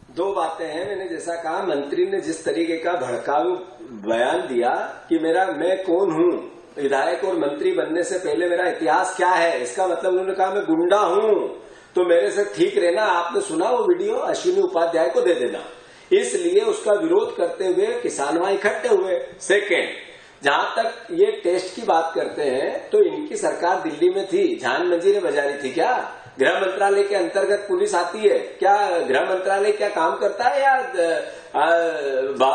दो बातें हैं। मैंने जैसा कहा, मंत्री ने जिस तरीके का भड़काऊ बयान दिया कि मैं कौन हूं, विधायक और मंत्री बनने से पहले मेरा इतिहास क्या है, इसका मतलब उन्होंने कहा मैं गुंडा हूं, तो मेरे से ठीक रहना। आपने सुना वो वीडियो, अश्विनी उपाध्याय को दे देना। इसलिए उसका विरोध करते हुए किसान वहां इकट्ठे हुए। सेकेंड, जहां तक ये टेस्ट की बात करते हैं तो इनकी सरकार दिल्ली में थी, जान मंजीरें बजा रही थी क्या? गृह मंत्रालय के अंतर्गत पुलिस आती है क्या? गृह मंत्रालय क्या काम करता है या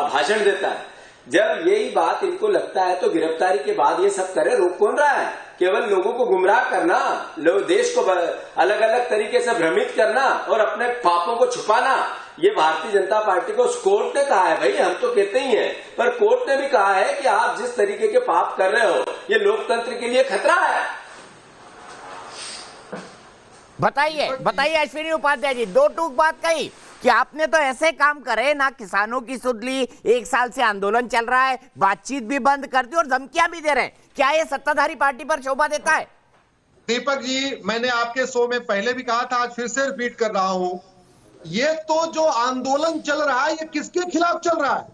भाषण देता है? जब यही बात इनको लगता है तो गिरफ्तारी के बाद ये सब करे, रोक कौन रहा है? केवल लोगों को गुमराह करना, देश को अलग अलग तरीके से भ्रमित करना और अपने पापों को छुपाना, ये भारतीय जनता पार्टी को कोर्ट ने कहा है। भाई हम तो कहते ही हैं, पर कोर्ट ने भी कहा है कि आप जिस तरीके के पाप कर रहे हो ये लोकतंत्र के लिए खतरा है। बताइए अश्विनी उपाध्याय जी, दो टूक बात कही कि आपने तो ऐसे काम करे ना, किसानों की सुध ली, 1 साल से आंदोलन चल रहा है, बातचीत भी बंद कर दी और धमकियां भी दे रहे हैं। क्या ये सत्ताधारी पार्टी पर शोभा देता है? दीपक जी, मैंने आपके शो में पहले भी कहा था, आज फिर से रिपीट कर रहा हूं, ये तो जो आंदोलन चल रहा है ये किसके खिलाफ चल रहा है?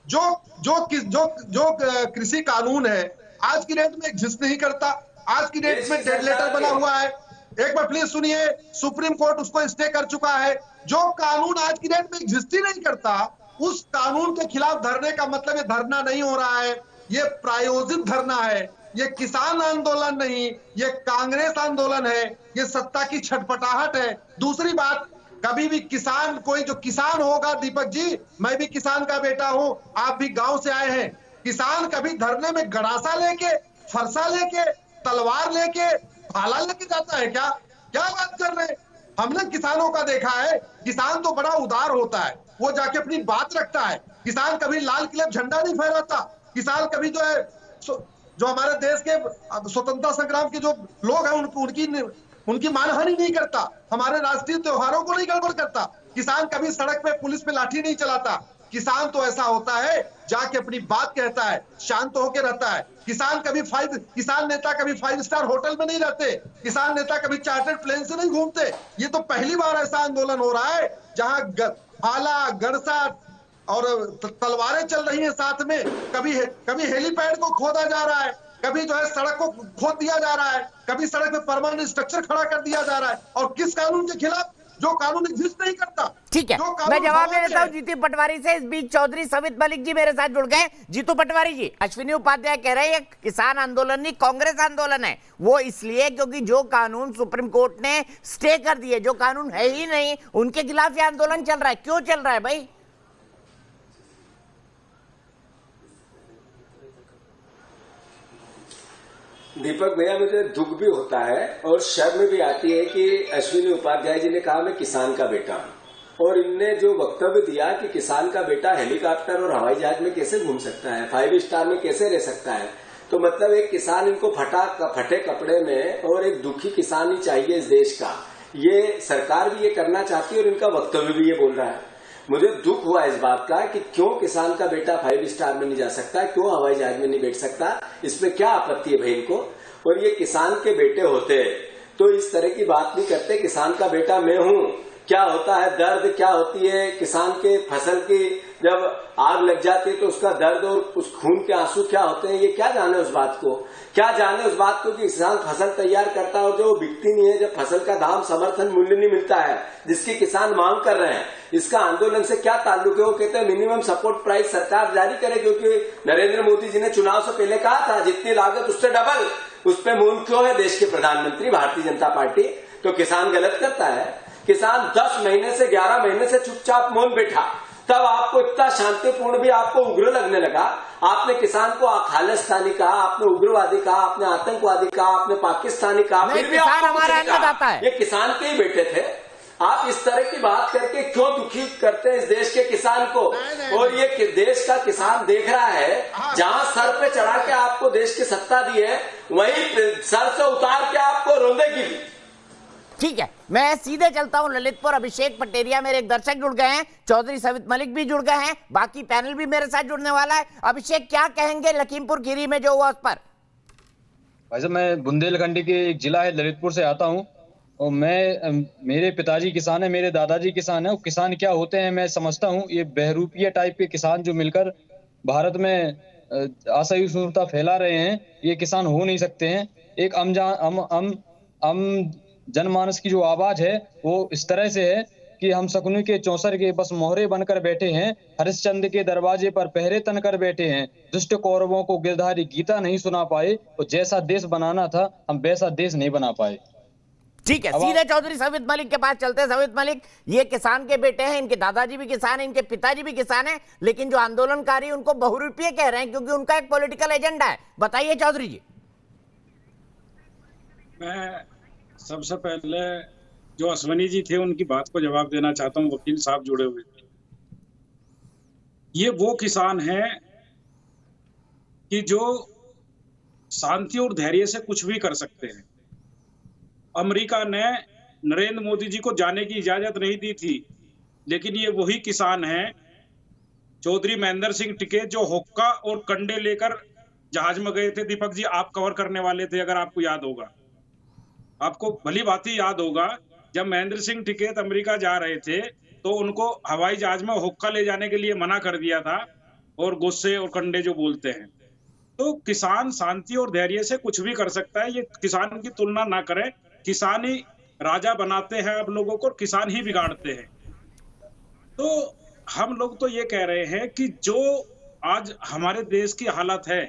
जो कृषि कानून है आज की डेट में एग्जिस्ट नहीं करता, आज की डेट में डेड लेटर बना हुआ है। एक बार प्लीज सुनिए, सुप्रीम कोर्ट उसको स्टे कर चुका है। जो कानून आज की डेट में एग्जिस्ट ही नहीं करता, उस कानून के खिलाफ धरने का मतलब ये धरना नहीं हो रहा है, ये प्रायोजित धरना है। ये किसान आंदोलन नहीं, ये कांग्रेस आंदोलन है, ये सत्ता की छटपटाहट है। दूसरी बात, कभी भी किसान, कोई जो किसान होगा, दीपक जी मैं भी किसान का बेटा हूं, आप भी गांव से आए हैं, किसान कभी धरने में गड़ासा लेके, फरसा लेके, तलवार लेके, भाला लेके जाता है क्या? क्या बात कर रहे हैं? हमने किसानों का देखा है, किसान तो बड़ा उदार होता है, वो जाके अपनी बात रखता है। किसान कभी लाल किले झंडा नहीं फहराता, किसान कभी जो है जो हमारे देश के स्वतंत्रता संग्राम के जो लोग हैं उनकी मानहानि नहीं करता, हमारे राष्ट्रीय त्योहारों को नहीं गड़बड़ करता। किसान कभी सड़क पे पुलिस पे लाठी नहीं चलाता। किसान तो ऐसा होता है जाके अपनी बात कहता है, शांत होकर रहता है। किसान नेता कभी 5 स्टार होटल में नहीं रहते, किसान नेता कभी चार्टर्ड प्लेन से नहीं घूमते। ये तो पहली बार ऐसा आंदोलन हो रहा है जहां भाला, गड़सा और तलवारें चल रही हैं साथ में। कभी हेलीपैड को खोदा जा रहा है, कभी जो है सड़क को खोद दिया जा रहा है, कभी सड़क पे परमानेंट स्ट्रक्चर खड़ा कर दिया जा रहा है। और किस कानून के खिलाफ? जो कानून एग्जिस्ट नहीं करता। ठीक है, मैं जवाब दे देता हूं जीतू पटवारी से। इस बीच चौधरी सवित मलिक जी मेरे साथ जुड़ गए। जीतू पटवारी जी, अश्विनी उपाध्याय कह रहे हैं किसान आंदोलन नहीं, कांग्रेस आंदोलन है। वो इसलिए क्योंकि जो कानून सुप्रीम कोर्ट ने स्टे कर दिए, जो कानून है ही नहीं, उनके खिलाफ ये आंदोलन चल रहा है। क्यों चल रहा है भाई? दीपक भैया, मुझे दुख भी होता है और शर्म भी आती है कि अश्विनी उपाध्याय जी ने कहा मैं किसान का बेटा हूं, और इनने जो वक्तव्य दिया कि किसान का बेटा हेलीकॉप्टर और हवाई जहाज में कैसे घूम सकता है, 5 स्टार में कैसे रह सकता है, तो मतलब एक किसान इनको फटे कपड़े में, और एक दुखी किसान ही चाहिए इस देश का। ये सरकार भी ये करना चाहती है और इनका वक्तव्य भी ये बोल रहा है। मुझे दुख हुआ इस बात का कि क्यों किसान का बेटा 5 स्टार में नहीं जा सकता, क्यों हवाई जहाज में नहीं बैठ सकता, इसमें क्या आपत्ति है भाई इनको? और ये किसान के बेटे होते तो इस तरह की बात नहीं करते। किसान का बेटा मैं हूं, क्या होता है दर्द, क्या होती है किसान के फसल की जब आग लग जाती है तो उसका दर्द और उस खून के आंसू क्या होते हैं, ये क्या जाने उस बात को? क्या जाने उस बात को कि किसान फसल तैयार करता है और जो बिकती नहीं है, जब फसल का दाम समर्थन मूल्य नहीं मिलता है जिसकी किसान मांग कर रहे हैं, इसका आंदोलन से क्या ताल्लुक है? वो कहते हैं मिनिमम सपोर्ट प्राइस सरकार जारी करे, क्योंकि नरेंद्र मोदी जी ने चुनाव से पहले कहा था जितनी लागत उससे डबल। उस पर मौन क्यों है देश के प्रधानमंत्री भारतीय जनता पार्टी? तो किसान गलत करता है। किसान 10 महीने से 11 महीने से चुपचाप मौन बैठा, तब आपको इतना शांतिपूर्ण भी आपको उग्र लगने लगा। आपने किसान को खालिस्तानी कहा, आपने उग्रवादी कहा, आपने आतंकवादी कहा, आपने पाकिस्तानी कहा, फिर भी किसान हमारा अन्नदाता है। ये किसान के ही बेटे थे। आप इस तरह की बात करके क्यों दुखी करते हैं इस देश के किसान को? और ये देश का किसान देख रहा है, जहां सर पे चढ़ा के आपको देश की सत्ता दी है, वहीं सर से उतार के आपको रोंदेगी। ठीक है, मैं सीधे चलता हूं ललितपुर। अभिषेक पटेरिया मेरे एक दर्शक जुड़ गए हैं, चौधरी सवित मलिक भी जुड़ गए हैं, बाकी पैनल भी मेरे साथ जुड़ने वाला है। अभिषेक, क्या कहेंगे लखीमपुर खीरी में जो हुआ उस पर? भाई साहब, मैं बुंदेलखंड के एक जिला है ललितपुर से आता हूं, और मेरे पिताजी किसान है, मेरे दादाजी किसान है। किसान क्या होते हैं मैं समझता हूं, ये बहरूपिया टाइप के किसान जो मिलकर भारत में असहिष्णुता फैला रहे हैं, ये किसान हो नहीं सकते हैं। एक जनमानस की जो आवाज है वो इस तरह से है कि हम शकुनी के चौसर के बस मोहरे बनकर बैठे हैं, हरिश्चंद्र के दरवाजे पर पहरे तनकर बैठे हैं, दुष्ट कौरवों को गिरधारी गीता नहीं सुना पाए, और जैसा देश बनाना था हम वैसा देश नहीं बना पाए। ठीक है, सीधे चौधरी सवित मलिक के पास चलते हैं। सवित मलिक, ये किसान के बेटे हैं, इनके दादाजी भी किसान हैं, इनके पिताजी भी किसान हैं, लेकिन जो आंदोलनकारी उनको बहुरूपीय कह रहे हैं क्योंकि उनका एक पॉलिटिकल एजेंडा है। बताइए चौधरी जी। मैं सबसे पहले जो अश्वनी जी थे उनकी बात को जवाब देना चाहता हूं। वकील साहब जुड़े हुए थे। ये वो किसान हैं कि जो शांति और धैर्य से कुछ भी कर सकते हैं। अमेरिका ने नरेंद्र मोदी जी को जाने की इजाजत नहीं दी थी, लेकिन ये वही किसान हैं चौधरी महेंद्र सिंह टिकैत जो हुक्का और कंडे लेकर जहाज में गए थे। दीपक जी, आप कवर करने वाले थे, अगर आपको याद होगा, आपको भली भांति याद होगा, जब महेंद्र सिंह टिकैत अमेरिका जा रहे थे तो उनको हवाई जहाज में हुक्का ले जाने के लिए मना कर दिया था, और गुस्से और कंडे जो बोलते हैं। तो किसान शांति और धैर्य से कुछ भी कर सकता है। ये किसान की तुलना ना करें। किसान ही राजा बनाते हैं आप लोगों को, किसान ही बिगाड़ते हैं। तो हम लोग तो ये कह रहे हैं कि जो आज हमारे देश की हालत है,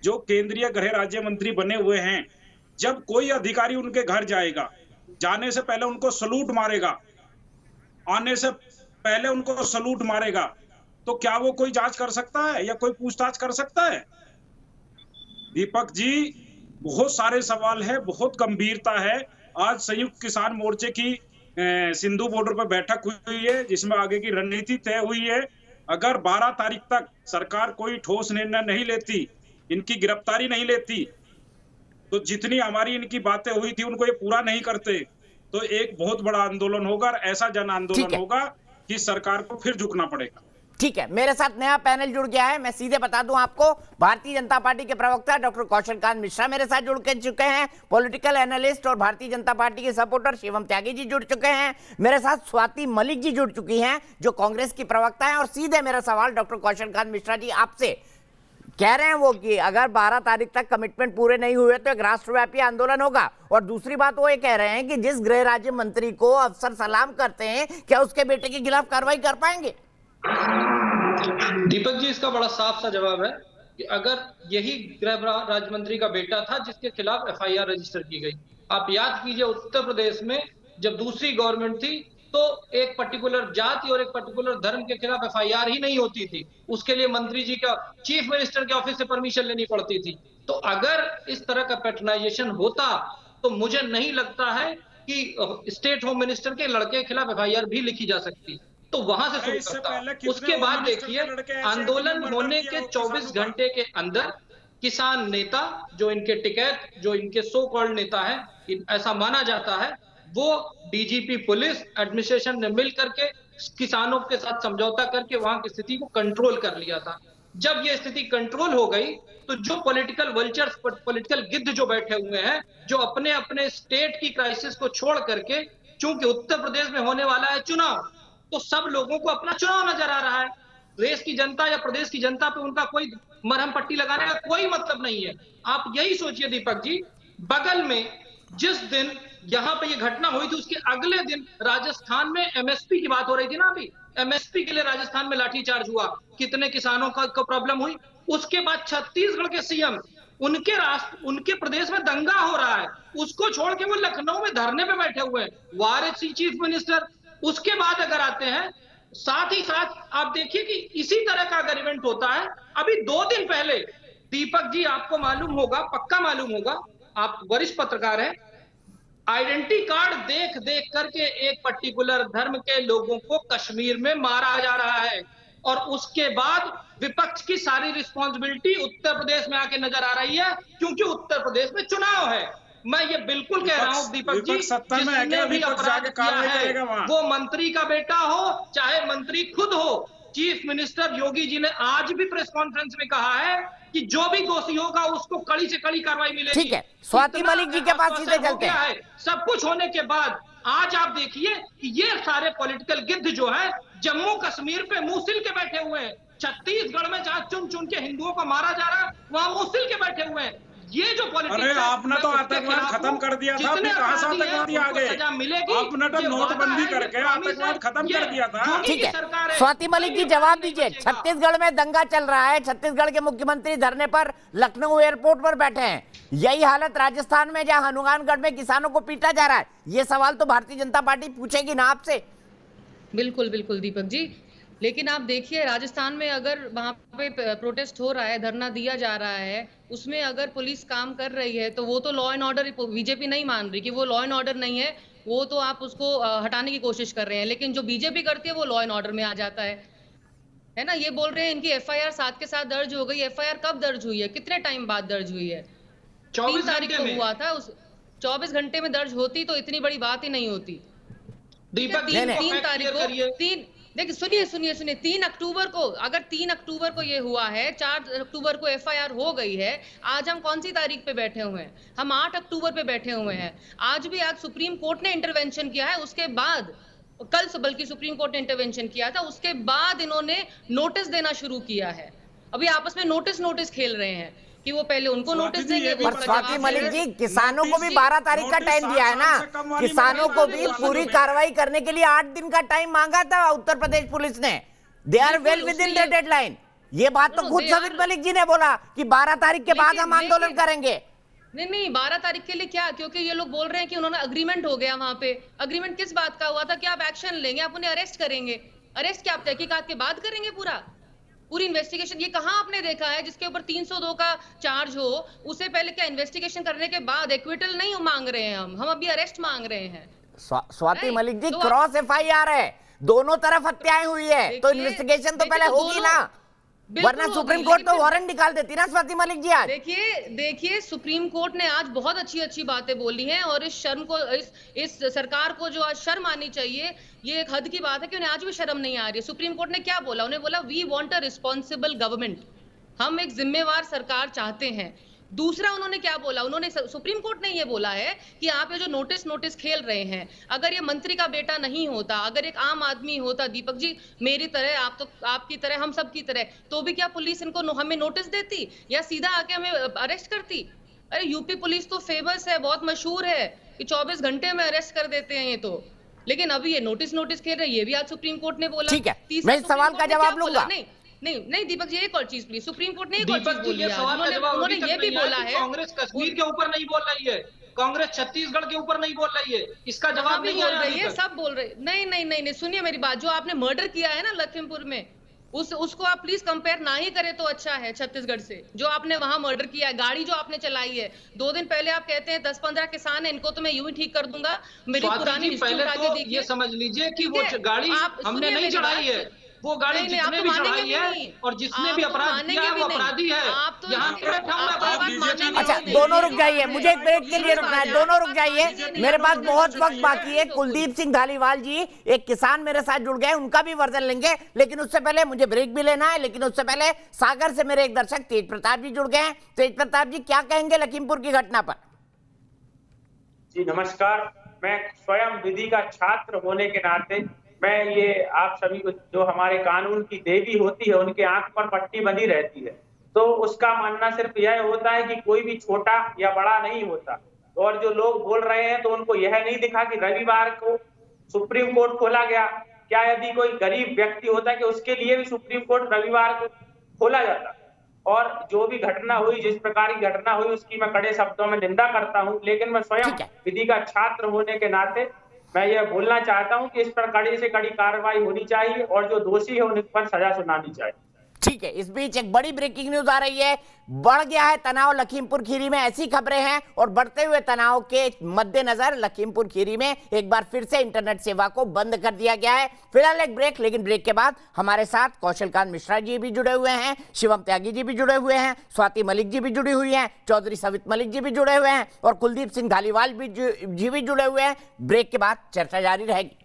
जो केंद्रीय गृह राज्य मंत्री बने हुए हैं, जब कोई अधिकारी उनके घर जाएगा, जाने से पहले उनको सलूट मारेगा, आने से पहले उनको सलूट मारेगा, तो क्या वो कोई जांच कर सकता है या कोई पूछताछ कर सकता है? दीपक जी, बहुत सारे सवाल है, बहुत गंभीरता है। आज संयुक्त किसान मोर्चे की सिंधु बॉर्डर पर बैठक हुई है, जिसमें आगे की रणनीति तय हुई है। अगर 12 तारीख तक सरकार कोई ठोस निर्णय नहीं लेती, इनकी गिरफ्तारी नहीं लेती, तो जितनी हमारी इनकी बातें हुई थी उनको ये पूरा नहीं करते, तो एक बहुत बड़ा आंदोलन होगा, और ऐसा जन आंदोलन होगा कि सरकार को फिर झुकना पड़ेगा। ठीक है, मेरे साथ नया पैनल जुड़ गया है। मैं सीधे बता दूं आपको, भारतीय जनता पार्टी के प्रवक्ता डॉक्टर कौशल कांत मिश्रा मेरे साथ जुड़ के चुके हैं, पॉलिटिकल एनालिस्ट और भारतीय जनता पार्टी के सपोर्टर शिवम त्यागी जी जुड़ चुके हैं, मेरे साथ स्वाति मलिक जी जुड़ चुकी हैं जो कांग्रेस की प्रवक्ता है। और सीधे मेरा सवाल डॉक्टर कौशल कांत मिश्रा जी आपसे, कह रहे हैं वो कि अगर 12 तारीख तक कमिटमेंट पूरे नहीं हुए तो एक राष्ट्रव्यापी आंदोलन होगा, और दूसरी बात वो ये कह रहे हैं कि जिस गृह राज्य मंत्री को अफसर सलाम करते हैं, क्या उसके बेटे के खिलाफ कार्रवाई कर पाएंगे? दीपक जी, इसका बड़ा साफ सा जवाब है कि अगर यही गृह राज्य मंत्री का बेटा था जिसके खिलाफ FIR रजिस्टर की गई। आप याद कीजिए, उत्तर प्रदेश में जब दूसरी गवर्नमेंट थी तो एक पर्टिकुलर जाति और एक पर्टिकुलर धर्म के खिलाफ FIR ही नहीं होती थी, उसके लिए मंत्री जी का चीफ मिनिस्टर के ऑफिस से परमिशन लेनी पड़ती थी। तो अगर इस तरह का पैटर्नाइजेशन होता तो मुझे नहीं लगता है कि स्टेट होम मिनिस्टर के लड़के के खिलाफ FIR भी लिखी जा सकती। तो वहां से शुरू करता। उसके बाद देखिए, आंदोलन होने के 24 घंटे के अंदर किसान नेता, जो इनके टिकैत, जो इनके सो कॉल्ड नेता है, ऐसा माना जाता है, वो DGP पुलिस एडमिनिस्ट्रेशन ने मिल करके किसानों के साथ समझौता करके वहां की स्थिति को कंट्रोल कर लिया था। जब ये स्थिति कंट्रोल हो गई तो जो पॉलिटिकल वल्चर्स, पॉलिटिकल गिद्ध जो बैठे हुए हैं, जो अपने अपने स्टेट की क्राइसिस को छोड़ करके, चूंकि उत्तर प्रदेश में होने वाला है चुनाव, तो सब लोगों को अपना चुनाव नजर आ रहा है। देश की जनता या प्रदेश की जनता पे उनका कोई मरहम पट्टी लगाने का कोई मतलब नहीं है। आप यही सोचिए दीपक जी, बगल में जिस दिन यहाँ पे ये घटना हुई थी उसके अगले दिन राजस्थान में MSP की बात हो रही थी ना, अभी MSP के लिए राजस्थान में लाठीचार्ज हुआ, कितने किसानों को प्रॉब्लम हुई। उसके बाद छत्तीसगढ़ के CM, उनके प्रदेश में दंगा हो रहा है, उसको छोड़ के वो लखनऊ में धरने पे बैठे हुए हैं, वारिस चीफ मिनिस्टर। उसके बाद अगर आते हैं, साथ ही साथ आप देखिए कि इसी तरह का अगर इवेंट होता है, अभी 2 दिन पहले, दीपक जी आपको मालूम होगा, पक्का मालूम होगा, आप वरिष्ठ पत्रकार हैं, आइडेंटिटी कार्ड देख देख करके एक पर्टिकुलर धर्म के लोगों को कश्मीर में मारा जा रहा है, और उसके बाद विपक्ष की सारी रिस्पॉन्सिबिलिटी उत्तर प्रदेश में आके नजर आ रही है, क्योंकि उत्तर प्रदेश में चुनाव है। मैं ये बिल्कुल कह रहा हूं दीपक जी, जिसने भी अपराध किया है, वो मंत्री का बेटा हो चाहे मंत्री खुद हो, चीफ मिनिस्टर योगी जी ने आज भी प्रेस कॉन्फ्रेंस में कहा है कि जो भी दोषी होगा उसको कड़ी से कड़ी कार्रवाई मिलेगी। ठीक है, स्वाति मलिक जी के पास सीधे चलते हैं। सब कुछ होने के बाद आज आप देखिए कि ये सारे पॉलिटिकल गिद्ध जो है जम्मू कश्मीर पे मुंह सिल के बैठे हुए हैं। छत्तीसगढ़ में जहां चुन चुन के हिंदुओं को मारा जा रहा है, वहां मुंह सिल के बैठे हुए हैं। ये जो पॉलिटिक्स अरे आपने तो आतंकवाद खत्म कर दिया था, फिर कहां से आतंकवादी आ गए? आपने तो नोटबंदी करके आतंकवाद खत्म कर दिया था। ठीक है, स्वाति मलिक जी जवाब दीजिए। छत्तीसगढ़ में दंगा चल रहा है, छत्तीसगढ़ के मुख्यमंत्री धरने पर लखनऊ एयरपोर्ट पर बैठे हैं। यही हालत राजस्थान में जहां हनुमानगढ़ में किसानों को पीटा जा रहा है। ये सवाल तो भारतीय जनता पार्टी पूछेगी ना आपसे। बिल्कुल बिल्कुल दीपक जी, लेकिन आप देखिए राजस्थान में अगर वहां पे प्रोटेस्ट हो रहा है, धरना दिया जा रहा है, उसमें अगर पुलिस काम कर रही है तो वो तो लॉ एंड ऑर्डर, बीजेपी नहीं मान रही कि वो लॉ एंड ऑर्डर नहीं है, वो तो आप उसको हटाने की कोशिश कर रहे हैं। लेकिन जो बीजेपी करती है वो लॉ एंड ऑर्डर में आ जाता है ना। ये बोल रहे हैं इनकी एफआईआर साथ के साथ दर्ज हो गई। एफआईआर कब दर्ज हुई है, कितने टाइम बाद दर्ज हुई है? 3 तारीख को हुआ था। उस 24 घंटे में दर्ज होती तो इतनी बड़ी बात ही नहीं होती। दीपक, 3 तारीख को देखिए, सुनिए 3 अक्टूबर को, अगर 3 अक्टूबर को ये हुआ है, 4 अक्टूबर को एफआईआर हो गई है, आज हम कौन सी तारीख पे बैठे हुए हैं? हम 8 अक्टूबर पे बैठे हुए हैं। आज सुप्रीम कोर्ट ने इंटरवेंशन किया है, उसके बाद कल बल्कि सुप्रीम कोर्ट ने इंटरवेंशन किया था, उसके बाद इन्होंने नोटिस देना शुरू किया है। अभी आपस में नोटिस खेल रहे हैं कि वो पहले उनको नोटिस देंगे। पर स्वाति मलिक जी, किसानों को भी 12 तारीख का टाइम दिया है ना। किसानों को भी पूरी कार्रवाई करने के लिए 8 दिन का टाइम मांगा था उत्तर प्रदेश पुलिस ने। They are well within the deadline. ये बात तो खुद स्वाति मलिक जी ने बोला कि 12 तारीख के बाद हम आंदोलन करेंगे। नहीं 12 तारीख के लिए क्या? क्योंकि ये लोग बोल रहे हैं कि उन्होंने अग्रीमेंट हो गया वहां पे। अग्रीमेंट किस बात का हुआ था कि आप एक्शन लेंगे, आप उन्हें अरेस्ट करेंगे। अरेस्ट क्या आप तहकीकात के बाद करेंगे? पूरी इन्वेस्टिगेशन ये कहां आपने देखा है जिसके ऊपर 302 का चार्ज हो, उसे पहले क्या इन्वेस्टिगेशन करने के बाद एक्विटल नहीं मांग रहे हैं हम अभी अरेस्ट मांग रहे हैं। स्वाति मलिक जी, क्रॉस एफआईआर है, दोनों तरफ हत्याएं हुई है, तो इन्वेस्टिगेशन तो पहले होगी ना, वरना सुप्रीम कोर्ट तो वारंट निकाल देती ना स्वाति मलिक जी। आज देखिए सुप्रीम कोर्ट ने आज बहुत अच्छी बातें बोली हैं और इस शर्म को, इस सरकार को जो आज शर्म आनी चाहिए, ये एक हद की बात है कि उन्हें आज भी शर्म नहीं आ रही है। सुप्रीम कोर्ट ने क्या बोला? उन्हें बोला we want a responsible government, हम एक जिम्मेवार सरकार चाहते हैं। दूसरा उन्होंने क्या बोला? उन्होंने, सुप्रीम कोर्ट ने ये बोला है कि आप ये जो नोटिस खेल रहे हैं, अगर ये मंत्री का बेटा नहीं होता, अगर एक आम आदमी होता दीपक जी, मेरी तरह, आपकी तरह, हम सब की तरह, तो भी क्या पुलिस इनको हमें नोटिस देती या सीधा आके हमें अरेस्ट करती? अरे यूपी पुलिस तो फेमस है, बहुत मशहूर है कि 24 घंटे में अरेस्ट कर देते हैं ये तो। लेकिन अभी ये नोटिस खेल रहे हैं, ये भी आज सुप्रीम कोर्ट ने बोला। ठीक है, मैं इस सवाल का जवाब लूंगा। नहीं दीपक जी, एक और चीज प्लीज, सुप्रीम कोर्ट ने एक और चीज बोली है, उन्होंने ये भी बोला है कांग्रेस कश्मीर के ऊपर नहीं बोल रही है, कांग्रेस छत्तीसगढ़ के ऊपर नहीं बोल रही है, इसका जवाब नहीं बोल रही है, सब बोल रहे। नहीं सुनिए मेरी बात, जो आपने मर्डर किया है ना लखीमपुर में, उसको आप प्लीज कंपेयर ना ही करें तो अच्छा है छत्तीसगढ़ से। जो आपने वहां मर्डर किया है, गाड़ी जो आपने चलाई है, 2 दिन पहले आप कहते हैं 10-15 किसान है, इनको तो मैं यूं ही ठीक कर दूंगा। मेरी पुरानी पहले तो ये समझ लीजिए कि वो गाड़ी हमने नहीं चढ़ाई है, वो गाड़ी जिसने भी चढ़ाई है और जिसने भी अपराध किया है वो अपराधी है। अच्छा, दोनों रुक जाइए, मुझे एक ब्रेक के लिए रुकना है, दोनों रुक जाइए, मेरे पास बहुत वक्त बाकी है। कुलदीप सिंह धालीवाल जी, एक किसान मेरे साथ जुड़ गए, उनका भी वर्जन लेंगे, लेकिन उससे पहले मुझे ब्रेक भी लेना है। लेकिन उससे पहले सागर से मेरे एक दर्शक तेज प्रताप जी जुड़ गए हैं। तेज प्रताप जी, क्या कहेंगे लखीमपुर की घटना पर? जी नमस्कार। मैं स्वयं विधि का छात्र होने के नाते मैं ये आप सभी को, जो हमारे कानून की देवी होती है उनके आंख पर पट्टी बंधी रहती है, तो उसका मानना सिर्फ यह होता है कि कोई भी छोटा या बड़ा नहीं होता। और जो लोग बोल रहे हैं तो उनको यह नहीं दिखा कि रविवार को सुप्रीम कोर्ट खोला गया। क्या यदि कोई गरीब व्यक्ति होता कि उसके लिए भी सुप्रीम कोर्ट रविवार को खोला जाता? और जो भी घटना हुई, जिस प्रकार की घटना हुई, उसकी मैं कड़े शब्दों में निंदा करता हूं। लेकिन मैं स्वयं विधि का छात्र होने के नाते मैं यह बोलना चाहता हूं कि इस पर कड़ी से कड़ी कार्रवाई होनी चाहिए और जो दोषी है उन पर सजा सुनानी चाहिए। ठीक है, इस बीच एक बड़ी ब्रेकिंग न्यूज आ रही है। बढ़ गया है तनाव लखीमपुर खीरी में, ऐसी खबरें हैं। और बढ़ते हुए तनाव के मद्देनजर लखीमपुर खीरी में एक बार फिर से इंटरनेट सेवा को बंद कर दिया गया है। फिलहाल एक ब्रेक, लेकिन ब्रेक के बाद हमारे साथ कौशलकांत मिश्रा जी भी जुड़े हुए हैं, शिवम त्यागी जी भी जुड़े हुए हैं, स्वाति मलिक जी भी जुड़ी हुई हैं, चौधरी सवित मलिक जी भी जुड़े हुए हैं और कुलदीप सिंह धालीवाल भी जुड़े हुए हैं। ब्रेक के बाद चर्चा जारी रहेगी।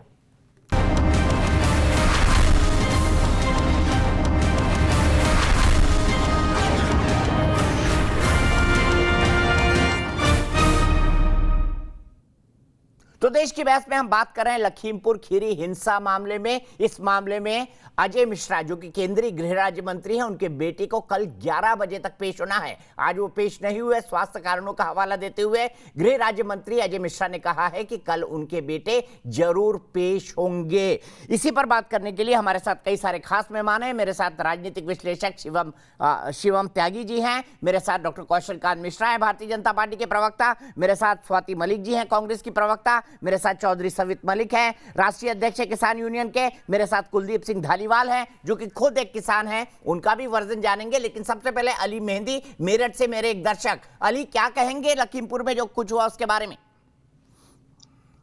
तो देश की बहस में हम बात कर रहे हैं लखीमपुर खीरी हिंसा मामले में। इस मामले में अजय मिश्रा जो कि केंद्रीय गृह राज्य मंत्री हैं, उनके बेटे को कल 11 बजे तक पेश होना है। आज वो पेश नहीं हुए। स्वास्थ्य कारणों का हवाला देते हुए गृह राज्य मंत्री अजय मिश्रा ने कहा है कि कल उनके बेटे जरूर पेश होंगे। इसी पर बात करने के लिए हमारे साथ कई सारे खास मेहमान हैं। मेरे साथ राजनीतिक विश्लेषक शिवम त्यागी जी हैं, मेरे साथ डॉक्टर कौशल कांत मिश्रा है भारतीय जनता पार्टी के प्रवक्ता, मेरे साथ स्वाति मलिक जी हैं कांग्रेस की प्रवक्ता, मेरे साथ चौधरी सवित मलिक हैं राष्ट्रीय अध्यक्ष किसान यूनियन के, मेरे साथ कुलदीप सिंह धालीवाल हैं जो कि खुद एक किसान हैं, उनका भी वर्जन जानेंगे। लेकिन सबसे पहले अली मेहंदी मेरठ से मेरे एक दर्शक। अली, क्या कहेंगे लखीमपुर में जो कुछ हुआ उसके बारे में?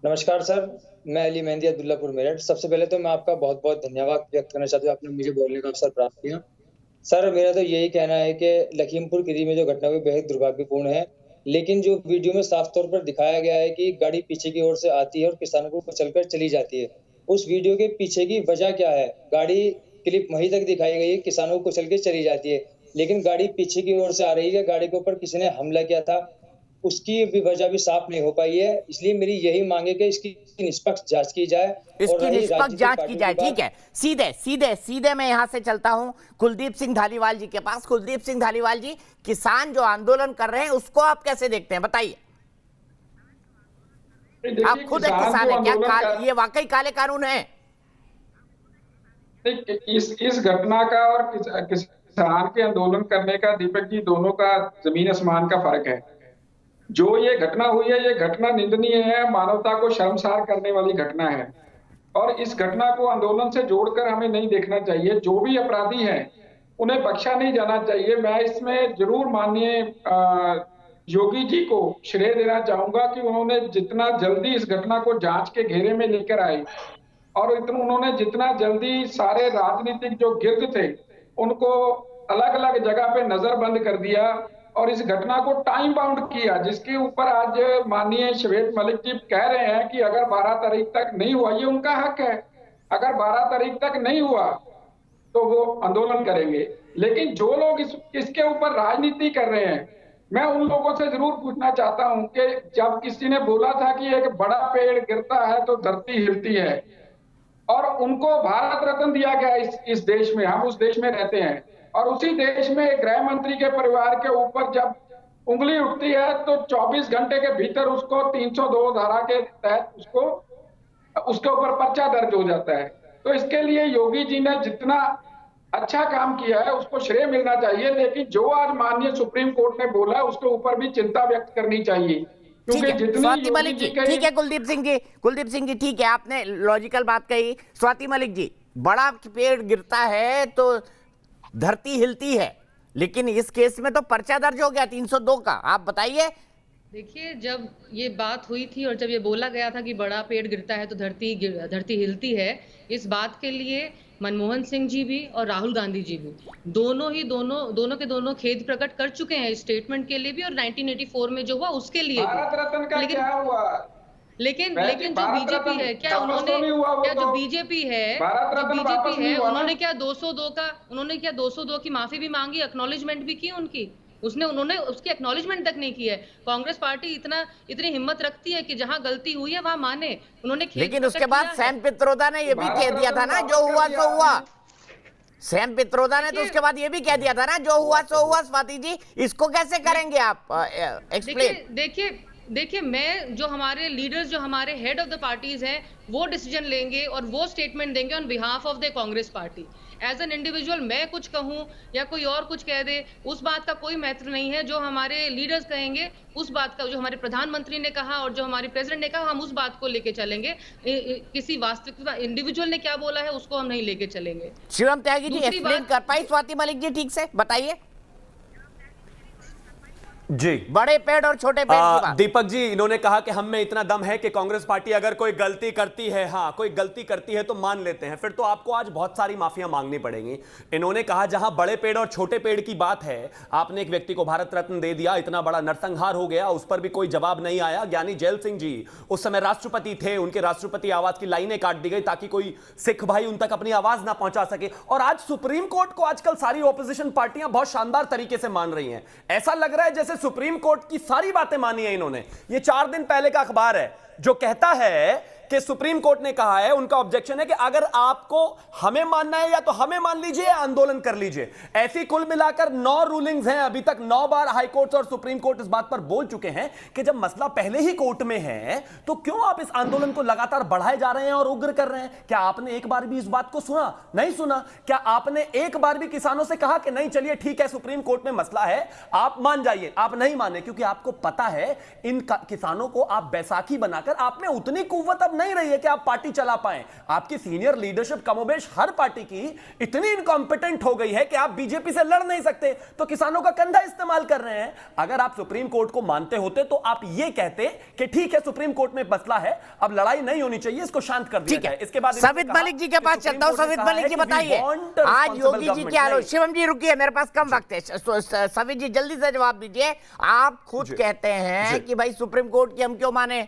नमस्कार सर, मैं अली मेहंदी अब्दुल्लापुर मेरठ। सबसे पहले तो मैं आपका बहुत बहुत धन्यवाद व्यक्त करना चाहता हूँ, आपने मुझे बोलने का अवसर प्राप्त किया। सर, मेरा तो यही कहना है कि लखीमपुर खीरी में जो घटना हुई बेहद दुर्भाग्यपूर्ण है, लेकिन जो वीडियो में साफ तौर पर दिखाया गया है कि गाड़ी पीछे की ओर से आती है और किसानों को कुचलकर चली जाती है, उस वीडियो के पीछे की वजह क्या है? गाड़ी क्लिप वहीं तक दिखाई गई है, किसानों को कुचल के चली जाती है, लेकिन गाड़ी पीछे की ओर से आ रही है, गाड़ी के ऊपर किसी ने हमला किया था, उसकी भी वजह भी साफ नहीं हो पाई है। इसलिए मेरी यही मांग है कि इसकी निष्पक्ष जांच की जाए, इसकी निष्पक्ष जांच की जाए। ठीक है, सीधे सीधे सीधे मैं यहां से चलता हूं कुलदीप सिंह धालीवाल जी के पास। कुलदीप सिंह धालीवाल जी, किसान जो आंदोलन कर रहे हैं उसको आप कैसे देखते हैं, बताइए। आप खुद एक किसान है, क्या ये वाकई काले कानून है? इस घटना का और किसान के आंदोलन करने का, दीपक जी, दोनों का जमीन आसमान का फर्क है। जो ये घटना हुई है, ये घटना निंदनीय है, मानवता को शर्मसार करने वाली घटना है, और इस घटना को आंदोलन से जोड़कर हमें नहीं देखना चाहिए। जो भी अपराधी हैं उन्हें बख्शा नहीं जाना चाहिए। मैं इसमें जरूर माननीय योगी जी को श्रेय देना चाहूंगा कि उन्होंने जितना जल्दी इस घटना को जांच के घेरे में लेकर आए, और उन्होंने जितना जल्दी सारे राजनीतिक जो गिर्द थे उनको अलग अलग जगह पे नजरबंद कर दिया और इस घटना को टाइम बाउंड किया, जिसके ऊपर आज माननीय श्वेत मलिक जी कह रहे हैं कि अगर 12 तारीख तक नहीं हुआ, ये उनका हक है, अगर 12 तारीख तक नहीं हुआ तो वो आंदोलन करेंगे। लेकिन जो लोग इसके ऊपर राजनीति कर रहे हैं, मैं उन लोगों से जरूर पूछना चाहता हूं कि जब किसी ने बोला था कि एक बड़ा पेड़ गिरता है तो धरती हिलती है, और उनको भारत रत्न दिया गया इस देश में, हम उस देश में रहते हैं, और उसी देश में एक गृह मंत्री के परिवार के ऊपर जब उंगली उठती है तो 24 घंटे के भीतर उसको 302 धारा के तहत उसके ऊपर पर्चा दर्ज हो जाता है। तो इसके लिए योगी जी ने जितना अच्छा काम किया है उसको श्रेय मिलना चाहिए, लेकिन जो आज माननीय सुप्रीम कोर्ट ने बोला उसके ऊपर भी चिंता व्यक्त करनी चाहिए। स्वाति मलिक जी, ठीक है कुलदीप सिंह जी, ठीक है, आपने लॉजिकल बात कही। स्वाति मलिक जी, बड़ा पेड़ गिरता है तो धरती हिलती है, लेकिन इस केस में तो पर्चा दर्ज हो गया 302 का, आप बताइए। देखिए, जब ये बात हुई थी और जब ये बोला गया था कि बड़ा पेड़ गिरता है तो धरती हिलती है, इस बात के लिए मनमोहन सिंह जी भी और राहुल गांधी जी भी दोनों खेद प्रकट कर चुके हैं स्टेटमेंट के लिए भी, और 1984 में जो हुआ उसके लिए भी। क्या हुआ? लेकिन जो बीजेपी है, क्या जो बीजेपी है उन्होंने क्या 202 की माफी भी मांगी, एक्नॉलेजमेंट भी की उनकी? उन्होंने उसकी एक्नॉलेजमेंट तक नहीं की है। कांग्रेस पार्टी इतनी हिम्मत रखती है कि जहां गलती हुई है वहां माने। उन्होंने लेकिन उसके बाद सैम पित्रोदा ने ये भी कह दिया था ना, जो हुआ सो हुआ। सैम पित्रोदा ने तो उसके बाद ये भी कह दिया था ना, जो हुआ सो हुआ। स्वाति जी, इसको कैसे करेंगे आप एक्सप्लेन? देखिए, मैं जो हमारे लीडर्स, जो हमारे हेड ऑफ द पार्टीज हैं, वो डिसीजन लेंगे और वो स्टेटमेंट देंगे on behalf of the Congress party. As an individual मैं कुछ कहूं या कोई और कुछ कह दे, उस बात का कोई महत्व नहीं है। जो हमारे लीडर्स कहेंगे उस बात का, जो हमारे प्रधानमंत्री ने कहा और जो हमारे प्रेसिडेंट ने कहा, हम उस बात को लेके चलेंगे। किसी वास्तविकता इंडिविजुअल ने क्या बोला है उसको हम नहीं लेके चलेंगे। शिवम त्यागी जी, एक्सप्लेन कर पाई स्वाति मलिक जी ठीक से? बताइए जी। बड़े पेड़ और छोटे पेड़ की बात। दीपक जी, इन्होंने कहा कि हम में इतना दम है कि कांग्रेस पार्टी अगर कोई गलती करती है, हाँ कोई गलती करती है तो मान लेते हैं, फिर तो आपको आज बहुत सारी माफियां मांगनी पड़ेंगी। इन्होंने कहा जहां बड़े पेड़ और छोटे पेड़ की बात है, आपने एक व्यक्ति को भारत रत्न दे दिया, इतना बड़ा नरसंहार हो गया, उस पर भी कोई जवाब नहीं आया। ज्ञानी जैल सिंह जी उस समय राष्ट्रपति थे, उनके राष्ट्रपति आवास की लाइनें काट दी गई ताकि कोई सिख भाई उन तक अपनी आवाज ना पहुंचा सके। और आज सुप्रीम कोर्ट को आजकल सारी ऑपोजिशन पार्टियां बहुत शानदार तरीके से मान रही हैं। ऐसा लग रहा है जैसे सुप्रीम कोर्ट की सारी बातें मानी है इन्होंने। ये 4 दिन पहले का अखबार है जो कहता है कि सुप्रीम कोर्ट ने कहा है, उनका ऑब्जेक्शन है कि अगर आपको हमें मानना है या तो हमें मान लीजिए या आंदोलन कर लीजिए। ऐसी कुल मिलाकर 9 रूलिंग्स हैं। अभी तक 9 बार हाई कोर्ट और सुप्रीम कोर्ट इस बात पर बोल चुके हैं कि जब मसला पहले ही कोर्ट में है तो क्यों आप इस आंदोलन को लगातार बढ़ाए जा रहे हैं और उग्र कर रहे हैं। क्या आपने एक बार भी इस बात को सुना? नहीं सुना। क्या आपने एक बार भी किसानों से कहा कि नहीं चलिए ठीक है सुप्रीम कोर्ट में मसला है आप मान जाइए? आप नहीं माने क्योंकि आपको पता है इन किसानों को आप बैसाखी बनाकर आप में उतनी कुव्वत अब नहीं रही है कि आप पार्टी चला पाएं। आपकी सीनियर लीडरशिप कमोबेश हर पार्टी की इतनी इनकॉम्पिटेंट हो गई है कि आप बीजेपी से लड़ नहीं सकते, तो किसानों का कंधा इस्तेमाल कर रहे हैं। अगर आप सुप्रीम कोर्ट को मानते होते तो आप ये कहते कि ठीक है सुप्रीम कोर्ट में मसला है, अब लड़ाई नहीं होनी चाहिए, इसको शांत कर दिया जाए। इसके बाद सवित मलिक जी के पास चलता हूं। सवित मलिक जी बताइए, आज योगी जी की आलोचना। शिवम जी रुकिए, मेरे पास कम वक्त है। सवित जी जल्दी से जवाब दीजिए। आप खुद कहते हैं कि भाई सुप्रीम कोर्ट की हम क्यों माने,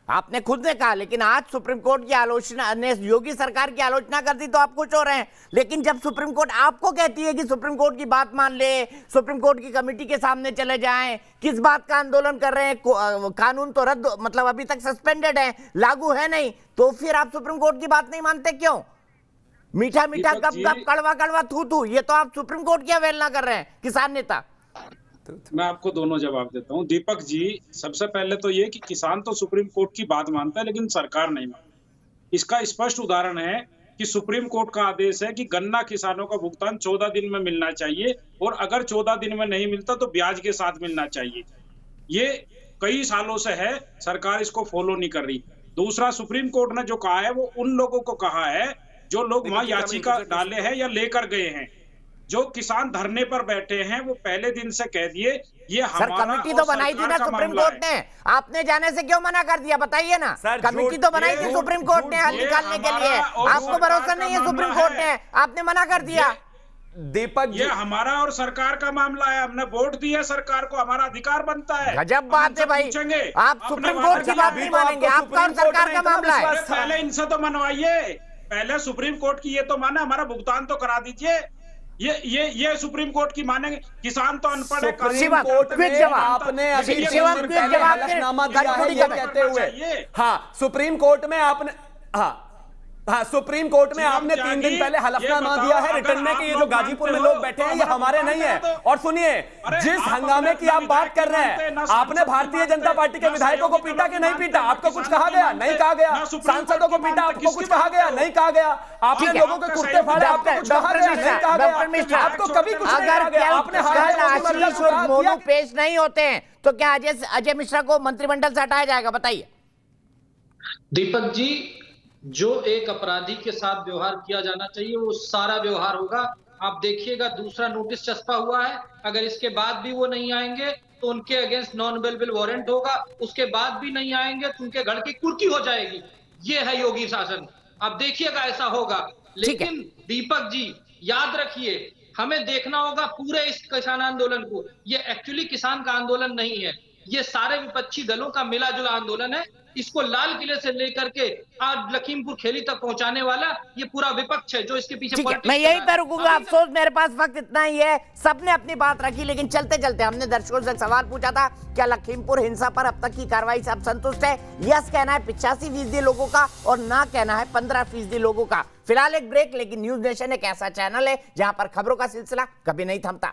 आपने खुद ने कहा, लेकिन आज सुप्रीम कोर्ट की आलोचना ने योगी सरकार की आलोचना कर दी तो आप खुश हो रहे हैं। लेकिन जब सुप्रीम कोर्ट आपको कहती है कि सुप्रीम कोर्ट की बात मान ले, सुप्रीम कोर्ट की कमेटी के सामने चले जाएं, किस बात का आंदोलन कर रहे हैं, कानून तो रद्द मतलब अभी तक सस्पेंडेड है, लागू है नहीं, तो फिर आप सुप्रीम कोर्ट की बात नहीं मानते क्यों? मीठा मीठा गप गप कड़वा कड़वा थू थू, ये तो आप सुप्रीम कोर्ट की अवहेलना कर रहे हैं किसान नेता। मैं आपको दोनों जवाब देता हूं। दीपक जी, सबसे पहले तो ये कि किसान तो सुप्रीम कोर्ट की बात मानता है लेकिन सरकार नहीं मानती। इसका स्पष्ट उदाहरण है कि सुप्रीम कोर्ट का आदेश है कि गन्ना किसानों का भुगतान 14 दिन में मिलना चाहिए और अगर 14 दिन में नहीं मिलता तो ब्याज के साथ मिलना चाहिए। ये कई सालों से है, सरकार इसको फॉलो नहीं कर रही। दूसरा, सुप्रीम कोर्ट ने जो कहा है वो उन लोगों को कहा है जो लोग वहां याचिका डाले हैं या लेकर गए हैं। जो किसान धरने पर बैठे हैं वो पहले दिन से कह दिए ये हमारा कमेटी तो बनाई थी ना सुप्रीम कोर्ट ने, आपने जाने से क्यों मना कर दिया बताइए ना? कमेटी तो बनाई थी सुप्रीम कोर्ट ने हल निकालने के लिए, आपको भरोसा नहीं है सुप्रीम कोर्ट ने, आपने मना कर दिया। दीपक, ये हमारा और सरकार का मामला है, हमने वोट दिया सरकार को, हमारा अधिकार बनता है। गजब बात है भाई, आप सुप्रीम कोर्ट की बात नहीं मानेंगे, आपका और सरकार का मामला है। पहले इनसे तो मनवाइए, पहले सुप्रीम कोर्ट की ये तो माने, हमारा भुगतान तो करा दीजिए। ये सुप्रीम कोर्ट की मानेंगे? किसान तो अनपढ़ है। सुप्रीम कोर्ट में आपने अभी हलफनामा दिया है ये कहते हुए, हाँ सुप्रीम कोर्ट में आपने, हाँ सुप्रीम कोर्ट में आपने 3 दिन पहले हलफनामा दिया है रिटर्न में कि ये जो गाजीपुर में लोग बैठे हैं ये हमारे नहीं है। और सुनिए, जिस हंगामे की आप बात कर रहे हैं, आपने भारतीय जनता पार्टी के विधायकों को पीटा कि नहीं पीटा? आपको कुछ कहा गया? नहीं कहा गया। सांसदों को पीटा, आपको कुछ कहा गया? नहीं कहा गया। आपने लोगों के कुर्ते फाड़े, आपको कुछ कहा गया? नहीं कहा गया। आपको कभी कुछ नहीं कहा गया। आपने मोनू पेश नहीं होते हैं तो क्या अजय मिश्रा को मंत्रिमंडल से हटाया जाएगा? बताइए। दीपक जी, जो एक अपराधी के साथ व्यवहार किया जाना चाहिए वो सारा व्यवहार होगा। आप देखिएगा, दूसरा नोटिस चस्पा हुआ है, अगर इसके बाद भी वो नहीं आएंगे तो उनके अगेंस्ट नॉन अवेलेबल वारंट होगा, उसके बाद भी नहीं आएंगे तो उनके घर की कुर्की हो जाएगी। ये है योगी शासन, आप देखिएगा ऐसा होगा। लेकिन दीपक जी याद रखिए, हमें देखना होगा पूरे इस किसान आंदोलन को। ये एक्चुअली किसान का आंदोलन नहीं है, ये सारे विपक्षी दलों का मिला जुला आंदोलन है। इसको लाल किले से लेकर के आज लखीमपुर खेली तक पहुंचाने वाला ये पूरा विपक्ष है जो इसके पीछे। मैं यही पे रुकूंगा, अफसोस मेरे पास वक्त इतना ही है। सबने अपनी बात रखी, लेकिन चलते चलते हमने दर्शकों से सवाल पूछा था, क्या लखीमपुर हिंसा पर अब तक की कार्रवाई से आप संतुष्ट है? यस कहना है 85% लोगों का और ना कहना है 15% लोगों का। फिलहाल एक ब्रेक, लेकिन न्यूज नेशन एक ऐसा चैनल है जहां पर खबरों का सिलसिला कभी नहीं थमता।